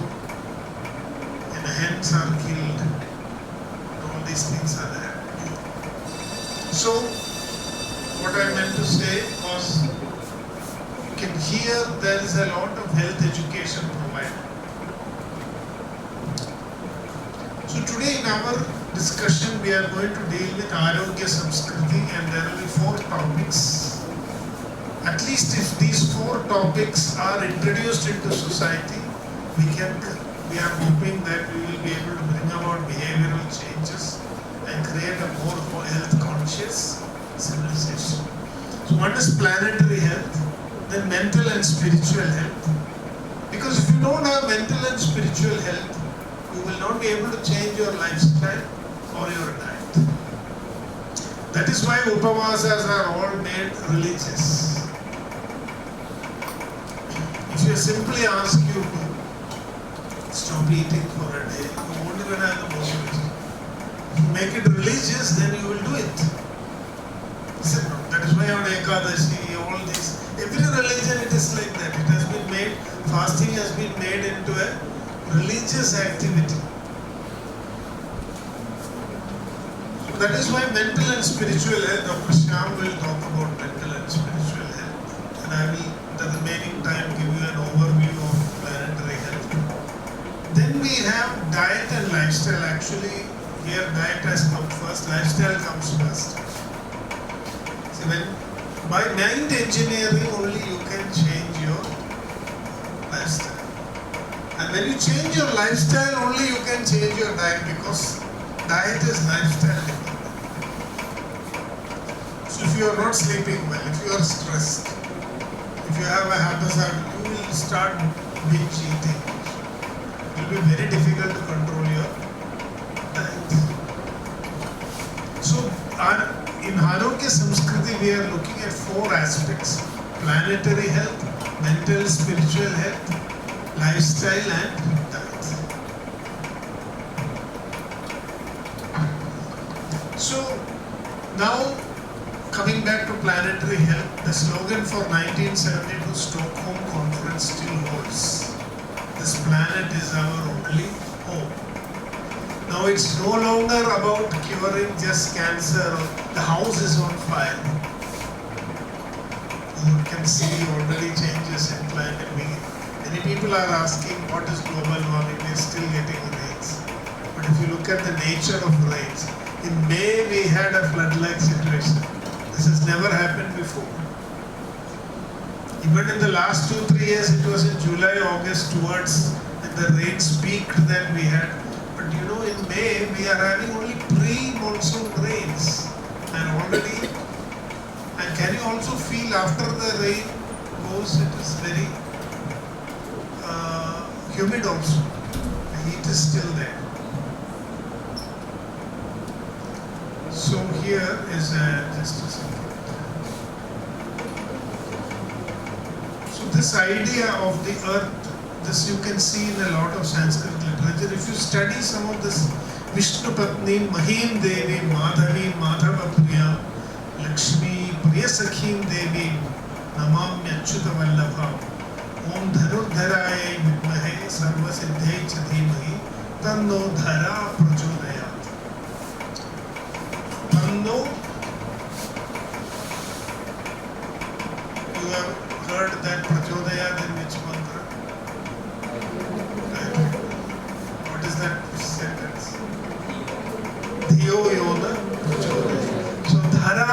hens are killed. All these things are there. So, what I meant to say was, you can hear there is a lot of health education provided. So today in our discussion we are going to deal with Arogyasamskriti, and there will be 4 topics. At least if these 4 topics are introduced into society, we are hoping that we will be able to bring about behavioral changes and create a more health conscious civilization. So one is planetary health, then mental and spiritual health. Because if you don't have mental and spiritual health, you will not be able to change your lifestyle or your diet. That is why upavasas are all made religious. If you simply ask you to stop eating for a day, you won't even have the motivation. If you make it religious, then you will do it. That is why on Ekadashi, all these, every religion it is like that. It has been made, fasting has been made into a religious activity. So that is why mental and spiritual health, Dr. Shyam will talk about mental and spiritual health. And I will, the remaining time, give you an overview of planetary health. Then we have diet and lifestyle. Actually, here diet has come first, lifestyle comes first. See, by mind engineering only you can change your lifestyle. And when you change your lifestyle only you can change your diet, because diet is lifestyle dependent. So if you are not sleeping well, if you are stressed, if you have a haphazard, you will start binge eating. It will be very difficult to control your diet. So in Arogyasamskriti we are looking at 4 aspects: planetary health, mental, spiritual health, lifestyle and diet. So now coming back to planetary health, the slogan for 1972 Stockholm Conference still holds. This planet is our only home. Now it's no longer about curing just cancer. The house is on fire. You can see already changes in climate. Many people are asking what is global warming. We are still getting rains. But if you look at the nature of rains, in May we had a flood-like situation. This has never happened before. Even in the last 2-3 years, it was in July, August towards when the rains peaked that we had. But you know, in May we are having only pre-monsoon rains, and already. And can you also feel after the rain goes, it is very humid also. The heat is still there. So here is just a second. So this idea of the earth, this you can see in a lot of Sanskrit literature. If you study some of this, Vishnu Patni, Mahim Devi, Madhavi, Madhava Priya, Lakshmi, Priya Sakhim Devi, Namam Achyuta Vallabha, Om Dhanurdharaye Vidmahe Sarva Siddhe Chadhimahi, Tanno Dhara Prachodayat. Tanno, you have heard that Prachodayat in which mantra? What is that sentence? Dhiyo Yona Prachodayat. So Dhara,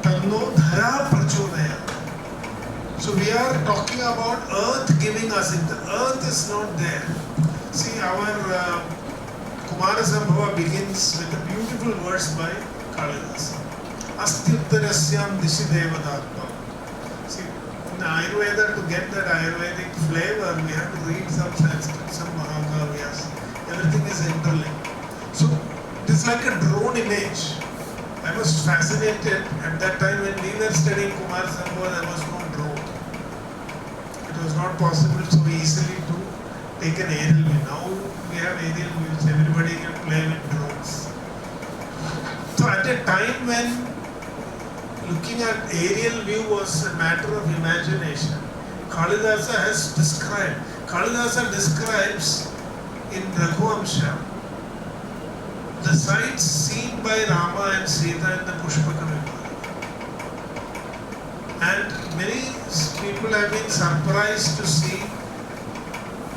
Tanno Dhara Prachodayat. So we are talking about earth giving us it. The earth is not there. See, our Kumarasambhava begins with a beautiful verse by Kalidasa. Astyuttarasyam dishi devadatma. See, in Ayurveda, to get that Ayurvedic flavor, we have to read some Sanskrit, some Mahakavyas. Everything is interlinked. So it is like a drone image. I was fascinated at that time when we were studying Kumarasambhava, there was no drone. It was not possible so easily to take an aerial view. Now we have aerial views, everybody can play with drones. So at a time when looking at aerial view was a matter of imagination, Kalidasa describes in Raghuvamsha the sights seen by Rama and Sita in the Pushpaka Vimana. And many people have been surprised to see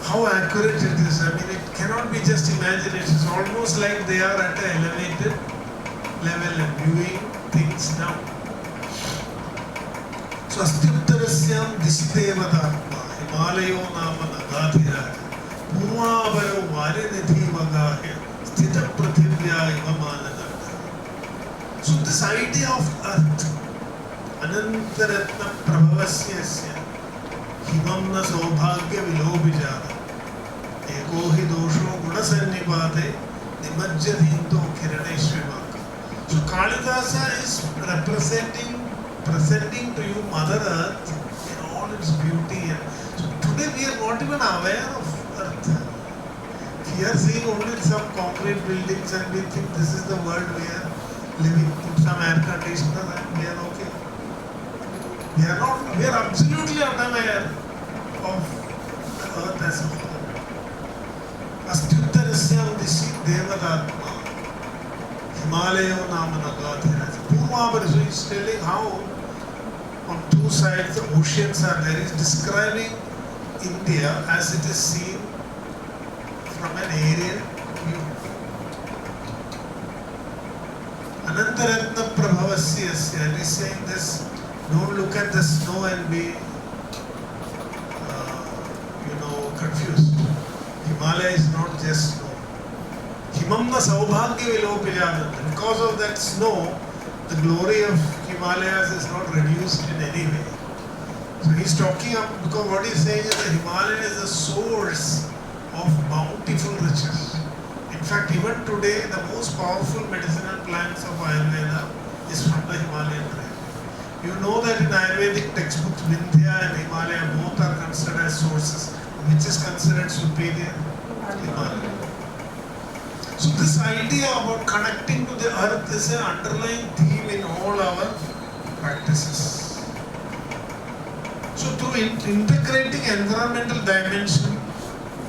how accurate it is. I mean, it cannot be just imagination. It's almost like they are at an elevated level and viewing things down. So, Astyuttarasyam Disdevadatma, Himalayo Nama Nagadhiraj, Purvavaro Varinidhi Vagahya, Sthita Prithivya Ivamanadata. So, this idea of earth, Anantaratna Prabhavasyasya, Himamna Saubhagya Vilobijada, Eko hi dosho Gunasannipate, Nimajjadhinto Kiraneshvimaka. So Kalidasa is presenting to you Mother Earth in all its beauty. And so today we are not even aware of Earth. We are seeing only some concrete buildings and we think this is the world we are living. Put some air conditioner and we are okay. We are not. We are absolutely unaware of the Earth as a whole. Astyuttarasya Dishi Devadatma Himalayo Namanagathira. Purvabharishu is telling how on two sides the oceans are there. He is describing India as it is seen from an aerial view. Anantaratna Prabhavasya, he is saying this, don't look at the snow and be confused. Himalaya is not just snow. Himamna Saubhagya Vilopilyananda. Because of that snow, the glory of Himalayas is not reduced in any way. So he's talking about, because what he's saying is that Himalaya is the source of bountiful riches. In fact, even today, the most powerful medicinal plants of Ayurveda is from the Himalayan range. You know that in Ayurvedic textbooks, Vindhya and Himalaya both are considered as sources. Which is considered superior? Himalaya. So this idea about connecting to the earth is an underlying theme in all our practices. So through integrating environmental dimension,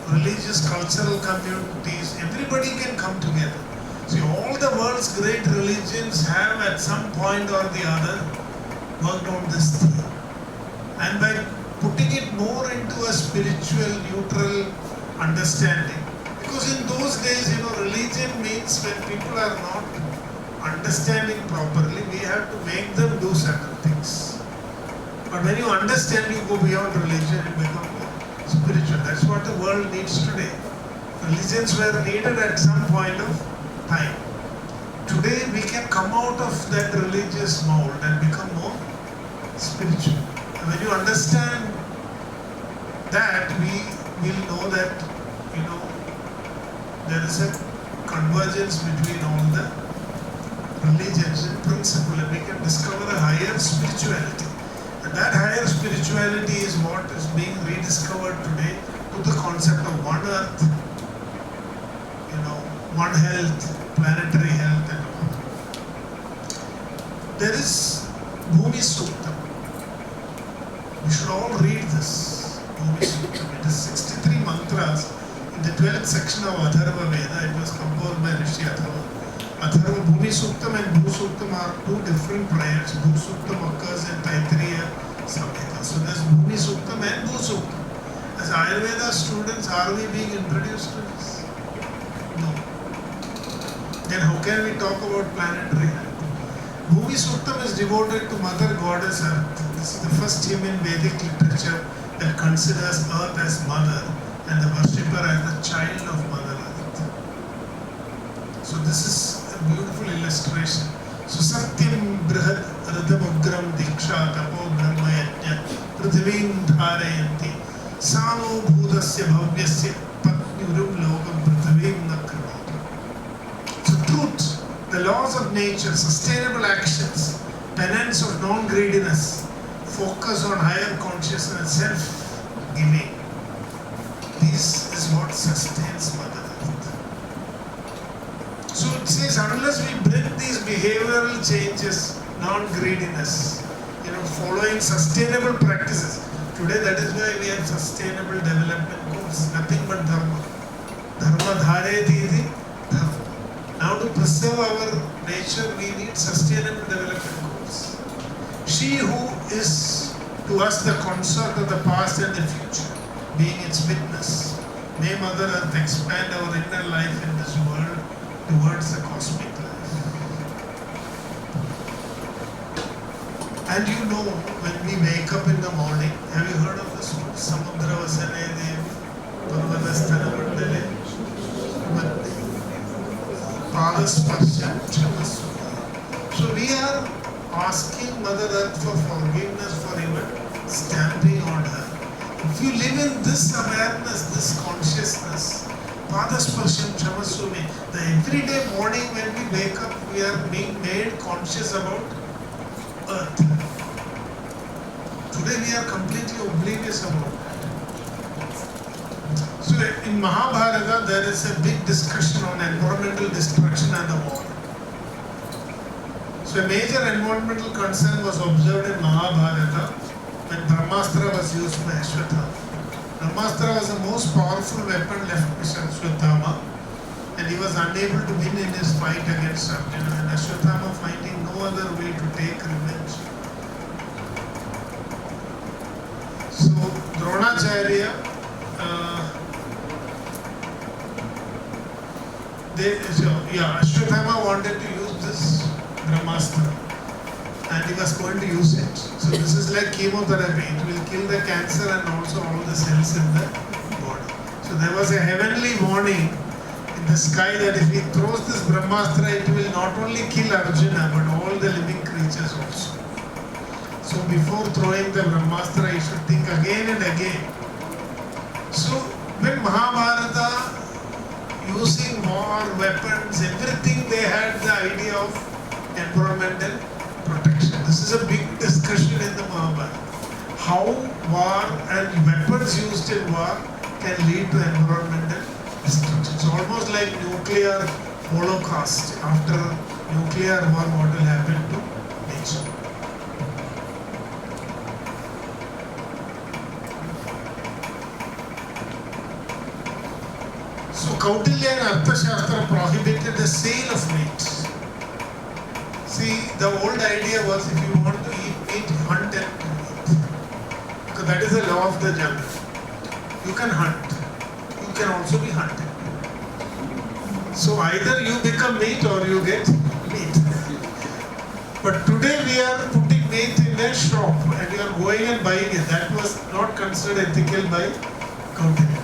religious, cultural communities, everybody can come together. See, all the world's great religions have at some point or the other worked on this theme. And by putting it more into a spiritual, neutral understanding. Because in those days, religion means when people are not understanding properly, we have to make them do certain things. But when you understand, you go beyond religion and become more spiritual. That's what the world needs today. Religions were needed at some point of time. Today, we can come out of that religious mold and become more spiritual. When you understand that, we will know that, there is a convergence between all the religions in principle, and we can discover a higher spirituality. And that higher spirituality is what is being rediscovered today to the concept of one earth, one health, planetary health and all. There is Bhumi Suktam. We should all read this. It is 63 mantras in the 12th section of Atharva Veda. It was composed by Rishi Atharva. Atharva Bhumi Suktam and Bhu Suktam are two different prayers. Bhu Suktam occurs in Taittiriya Samhita. So there's Bhumi Suktam and Bhu Suktam. As Ayurveda students, are we being introduced to this? No. Then how can we talk about planetary health? Bhumi Suktam is devoted to Mother Goddess Earth. This is the first hymn in Vedic literature that considers Earth as Mother and the worshipper as the child of Mother Earth. So this is a beautiful illustration. So Satyam Brihad Radamugram Diksha Tapo Brahma Yajna Prithivim Dharayanti Samo Bhudasya Bhavyasya Patnyurum Lokam Prithivim Nakranati. So truth, the laws of nature, sustainable actions, penance of non-greediness, focus on higher consciousness, self-giving. This is what sustains Mother Earth. So it says, unless we bring these behavioral changes, non-greediness, following sustainable practices. Today, that is why we have sustainable development goals. Nothing but dharma. Dharma dhareti iti dharma. Now to preserve our nature, we need sustainable development goals. She who is to us the consort of the past and the future, being its witness, may Mother Earth expand our inner life in this world towards the cosmic life. And when we wake up in the morning, have you heard of this word? Samudra Vasane Devi, Parvadastana Mandale, Padasparsha Chamasura. So we are asking Mother Earth for forgiveness for even stamping on her. If you live in this awareness, this consciousness, Padasparsham Chamasumi. The everyday morning when we wake up, we are being made conscious about earth. Today we are completely oblivious about it. So in Mahabharata there is a big discussion on environmental destruction and the war. So a major environmental concern was observed in Mahabharata when Brahmastra was used by Ashwatthama. Brahmastra was the most powerful weapon left by Ashwatthama, and he was unable to win in his fight against Arjuna, and Ashwatthama, finding no other way to take revenge. So Dronacharya, Ashwatthama wanted to use this Brahmastra and he was going to use it. So this is like chemotherapy. It will kill the cancer and also all the cells in the body. So there was a heavenly warning in the sky that if he throws this Brahmastra, it will not only kill Arjuna but all the living creatures also. So before throwing the Brahmastra, you should think again and again. So when Mahabharata, using war, weapons, everything, they had the idea of environmental protection. This is a big discussion in the Mahabharata. How war and weapons used in war can lead to environmental destruction. It's almost like nuclear holocaust. After nuclear war, what will happen to nature? So Kautilya and Arthashastra prohibited the sale of meat. See, the old idea was if you want to eat meat, hunt and eat. Because that is the law of the jungle. You can hunt. You can also be hunted. So either you become meat or you get meat. But today we are putting meat in a shop and you are going and buying it. That was not considered ethical by Kautilya.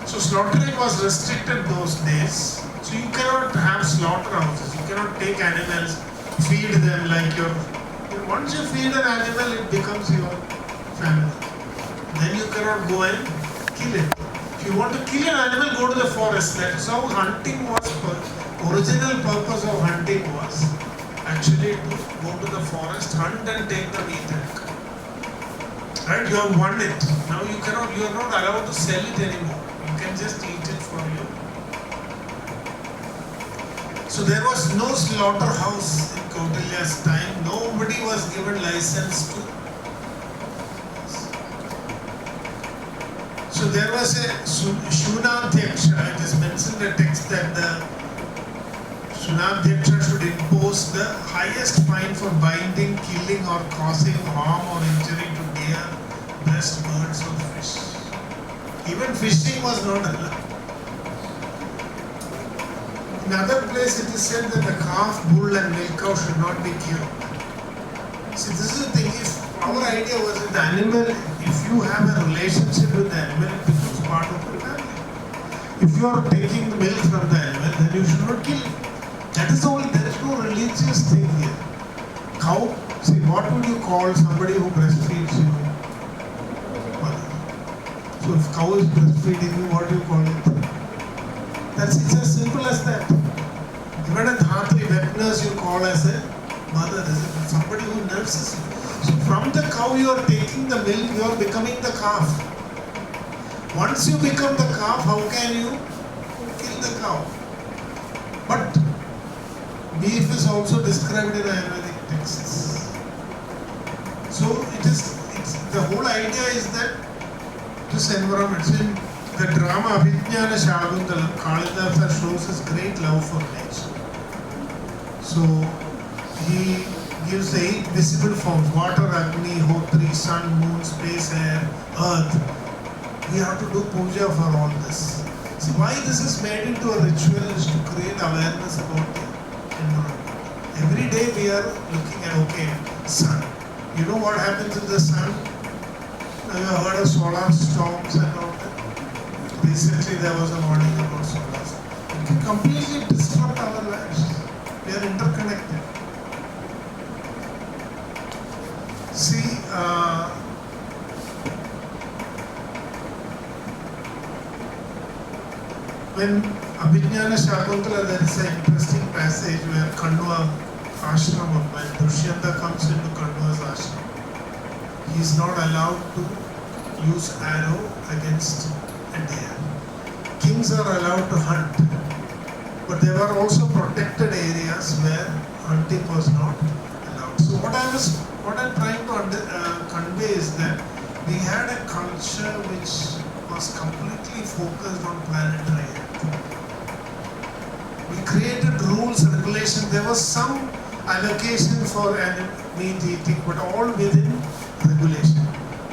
So slaughtering was restricted those days. So you cannot have slaughterhouses. You cannot take animals, feed them like your. Once you feed an animal, it becomes your family. Then you cannot go and kill it. If you want to kill an animal, go to the forest. That is how hunting was. Original purpose of hunting was actually to go to the forest, hunt and take the meat and come. Right? You have won it. Now you cannot. You are not allowed to sell it anymore. You can just eat it for you. So there was no slaughterhouse in Kautilya's time. Nobody was given license to. So there was a Shunadhyaksha. It is mentioned in the text that the Shunadhyaksha should impose the highest fine for binding, killing or causing harm or injury to deer, breast, birds or fish. Even fishing was not allowed. In other place it is said that the calf, bull and milk cow should not be killed. See, this is the thing. If our idea was that the animal, if you have a relationship with the animal, it becomes part of the family. If you are taking the milk from the animal, then you should not kill it. That is all. There is no religious thing here. Cow, see, what would you call somebody who breastfeeds you? Mother. So if cow is breastfeeding you, what do you call it? It's as simple as that. Even a Dhatri, wet nurse, you call as a mother, somebody who nurses you. So from the cow you are taking the milk, you are becoming the calf. Once you become the calf, how can you kill the cow? But beef is also described in Ayurvedic texts. So the whole idea is that this environment. So in the drama Abhijnana Shakuntalam, Kalidasa shows his great love for nature. So he gives the 8 visible forms: water, Agni, Hotri, sun, moon, space, air, earth. We have to do puja for all this. See, why this is made into a ritual is to create awareness about the environment. Every day we are looking at, sun. You know what happens in the sun? Have you heard of solar storms and all that? Recently there was a warning about solar storms. It can completely disrupt our lives. We are interconnected. See, when Abhijnana Shakuntala, there is an interesting passage where Kandwa Ashramam, when Dushyanta comes into Kandwa's ashram, he is not allowed to use arrow against a deer. Kings are allowed to hunt, but there were also protected areas where hunting was not allowed. So what I'm trying to convey is that we had a culture which was completely focused on planetary health. We created rules, regulations. There was some allocation for meat eating, but all within regulation.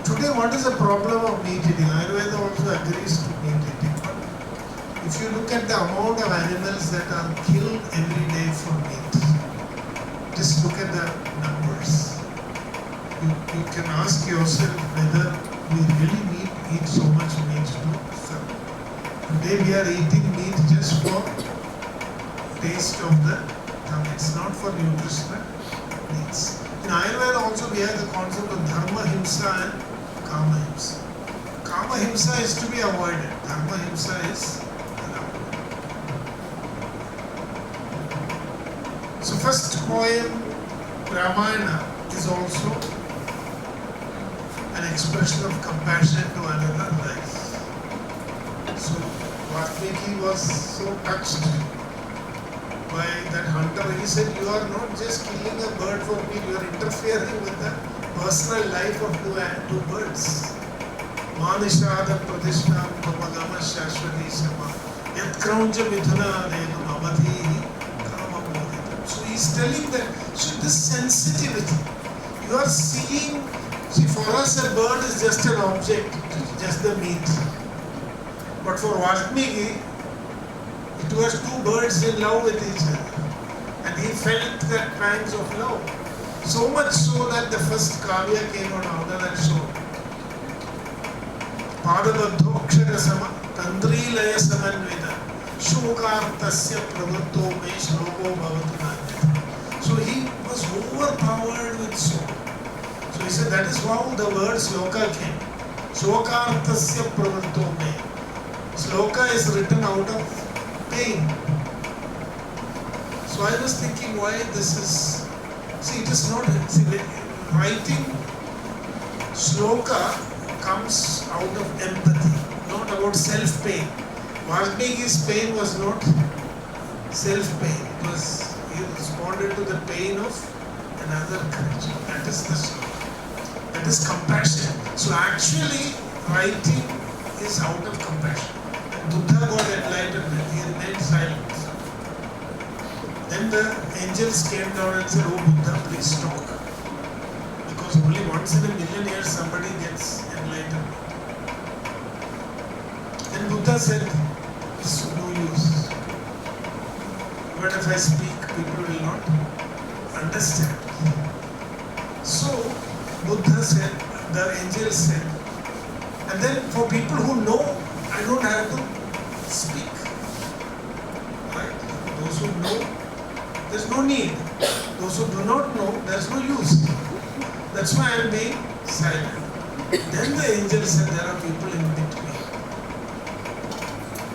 Today, what is the problem of meat eating? Ayurveda also agrees to meat eating. But if you look at the amount of animals that are killed every day for meat, just look at the numbers. You can ask yourself whether we really eat so much meat to serve. Today we are eating meat just for taste of the tongue. It's not for nutritional needs. In Ayurveda also we have the concept of dharma himsa and kama himsa. Kama himsa is to be avoided. Dharma himsa is allowed. So first poem, Ramayana, is also an expression of compassion to another life. So Vagbhata was so touched by that hunter. He said, you are not just killing a bird for meat, you are interfering with the personal life of two birds. Manishada pradishnam pamagama shashwati sama yat kraunja mithuna denam avadhi kamamodita. So he is telling that, so this sensitivity, you are seeing. See, for us a bird is just an object, just the meat. But for Valmiki, it was two birds in love with each other. And he felt that pangs of love. So much so that the first kavya came on out and showed. Padabadhokshara sama tandrilaya samanveda shokartasya pravritto me shloko bhavatu nanyata. So he was overpowered with sorrow. So he said that is how the word sloka came. Shokartasya pravritto me. Sloka is written out of pain. So I was thinking why this is. See, it is not. See, writing sloka comes out of empathy, not about self-pain. Valmiki's pain was not self-pain. It was, he responded to the pain of another creature. That is the sloka. That is compassion. So actually, writing is out of compassion. And Buddha got enlightenment. He remained silent. Then the angels came down and said, "Oh Buddha, please talk." Because only once in a million years somebody gets enlightened. Then Buddha said, "This is no use. But if I speak, people will not understand." So Buddha said, the angel said, and then for people who know, I don't have to speak. Right? Those who know, there's no need. Those who do not know, there's no use. That's why I'm being silent. Then the angel said, there are people in between.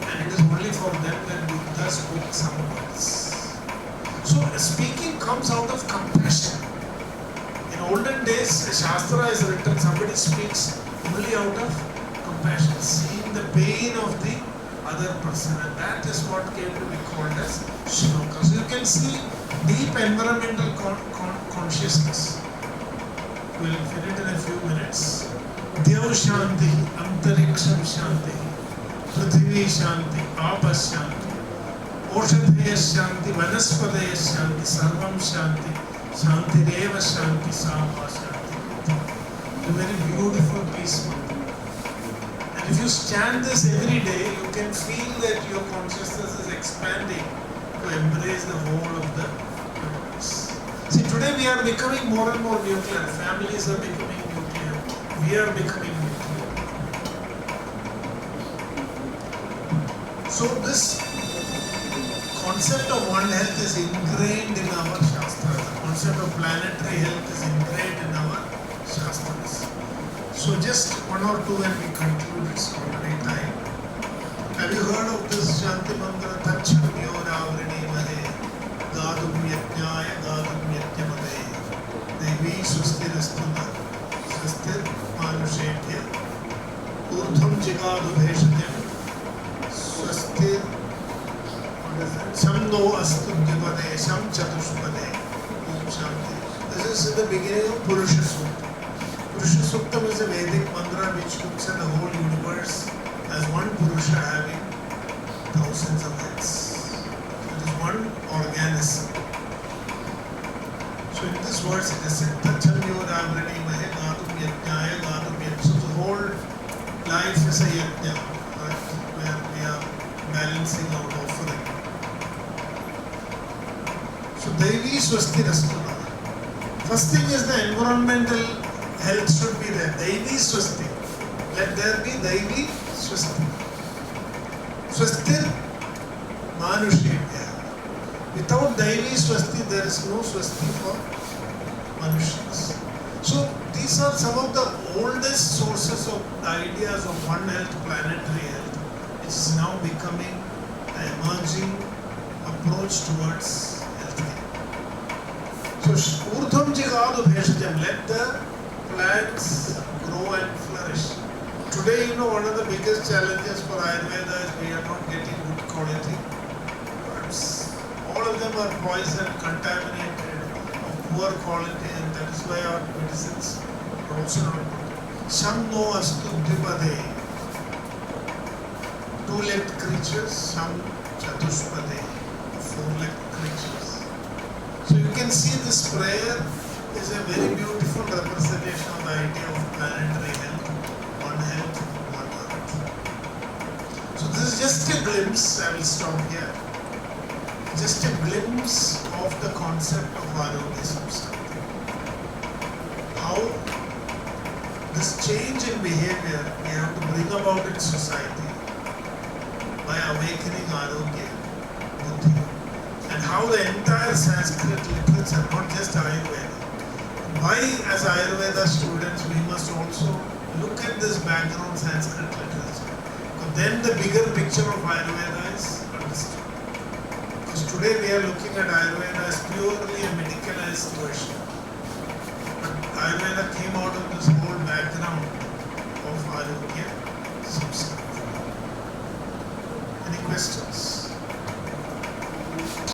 And it is only for them that Buddha spoke some words. So speaking comes out of compassion. In olden days, a Shastra is written, somebody speaks only out of compassion, seeing the pain of the other person, and that is what came to be called as shloka. So you can see deep environmental consciousness. We'll finish in a few minutes. Dev Shanti, Antariksham Shanti, Prithvi Shanti, Apa Shanti, Oshadheya Shanti, Vanaspadaya Shanti, Sarvam Shanti, Shanti Reva Shanti, Sama Shanti. A very beautiful piece. And if you chant this every day, you can feel that your consciousness is expanding to embrace the whole of the universe. See, today we are becoming more and more nuclear. Families are becoming nuclear. We are becoming nuclear. So this concept of One Health is ingrained in our Shastras. The concept of planetary health is ingrained in our Shastras. So just one or two and we conclude, it's already time. Have you heard of this Shanti Mantra Tachamyoravrineemahe Gadum Yajnaya Gadum Yajnamade Devi Swastirastuna Swastir Manushebhya Urdhvam Jigadu Bheshatyam Swastir Sham no Astu Dvipade Sham Chatushpade Om Shanti. This is the beginning of Purusha Sukta. Purusha Suktam is a Vedic mantra which looks at the whole universe as one Purusha having thousands of heads. It is one organism. So in this verse it is said, Tachamyoravrineemahe Gadum Yajnaya Gadum Yajnaya. So the whole life is a yajna, right, where we are balancing our offering. So Devi Swastirastuna. First thing is the environmental health should be there. Devi Swasti. Let there be Devi Swasti. Swastir Manushebhya. Without Devi Swasti, there is no Swasti for Manushas. So these are some of the oldest sources of ideas of One Health, Planetary Health, which is now becoming an emerging approach towards healthcare. So Urdhvam Jigadu Bheshatyam, let the plants grow and flourish. Today, one of the biggest challenges for Ayurveda is we are not getting good quality herbs. All of them are poison, contaminated, of poor quality, and that is why our medicines are also not good. Sham no astu dvipade, two-legged creatures, sham chatushpade, four-legged creatures. So you can see this prayer is a very beautiful representation of the idea of planetary health, one health, one earth. So this is just a glimpse, I will stop here, just a glimpse of the concept of Arogyasamskriti. How this change in behavior we have to bring about in society by awakening Arogya, Buddhi, and how the entire Sanskrit literature, not just Ayurveda. Why, as Ayurveda students, we must also look at this background Sanskrit literature. But then the bigger picture of Ayurveda is understood. Because today we are looking at Ayurveda as purely a medicalized version. But Ayurveda came out of this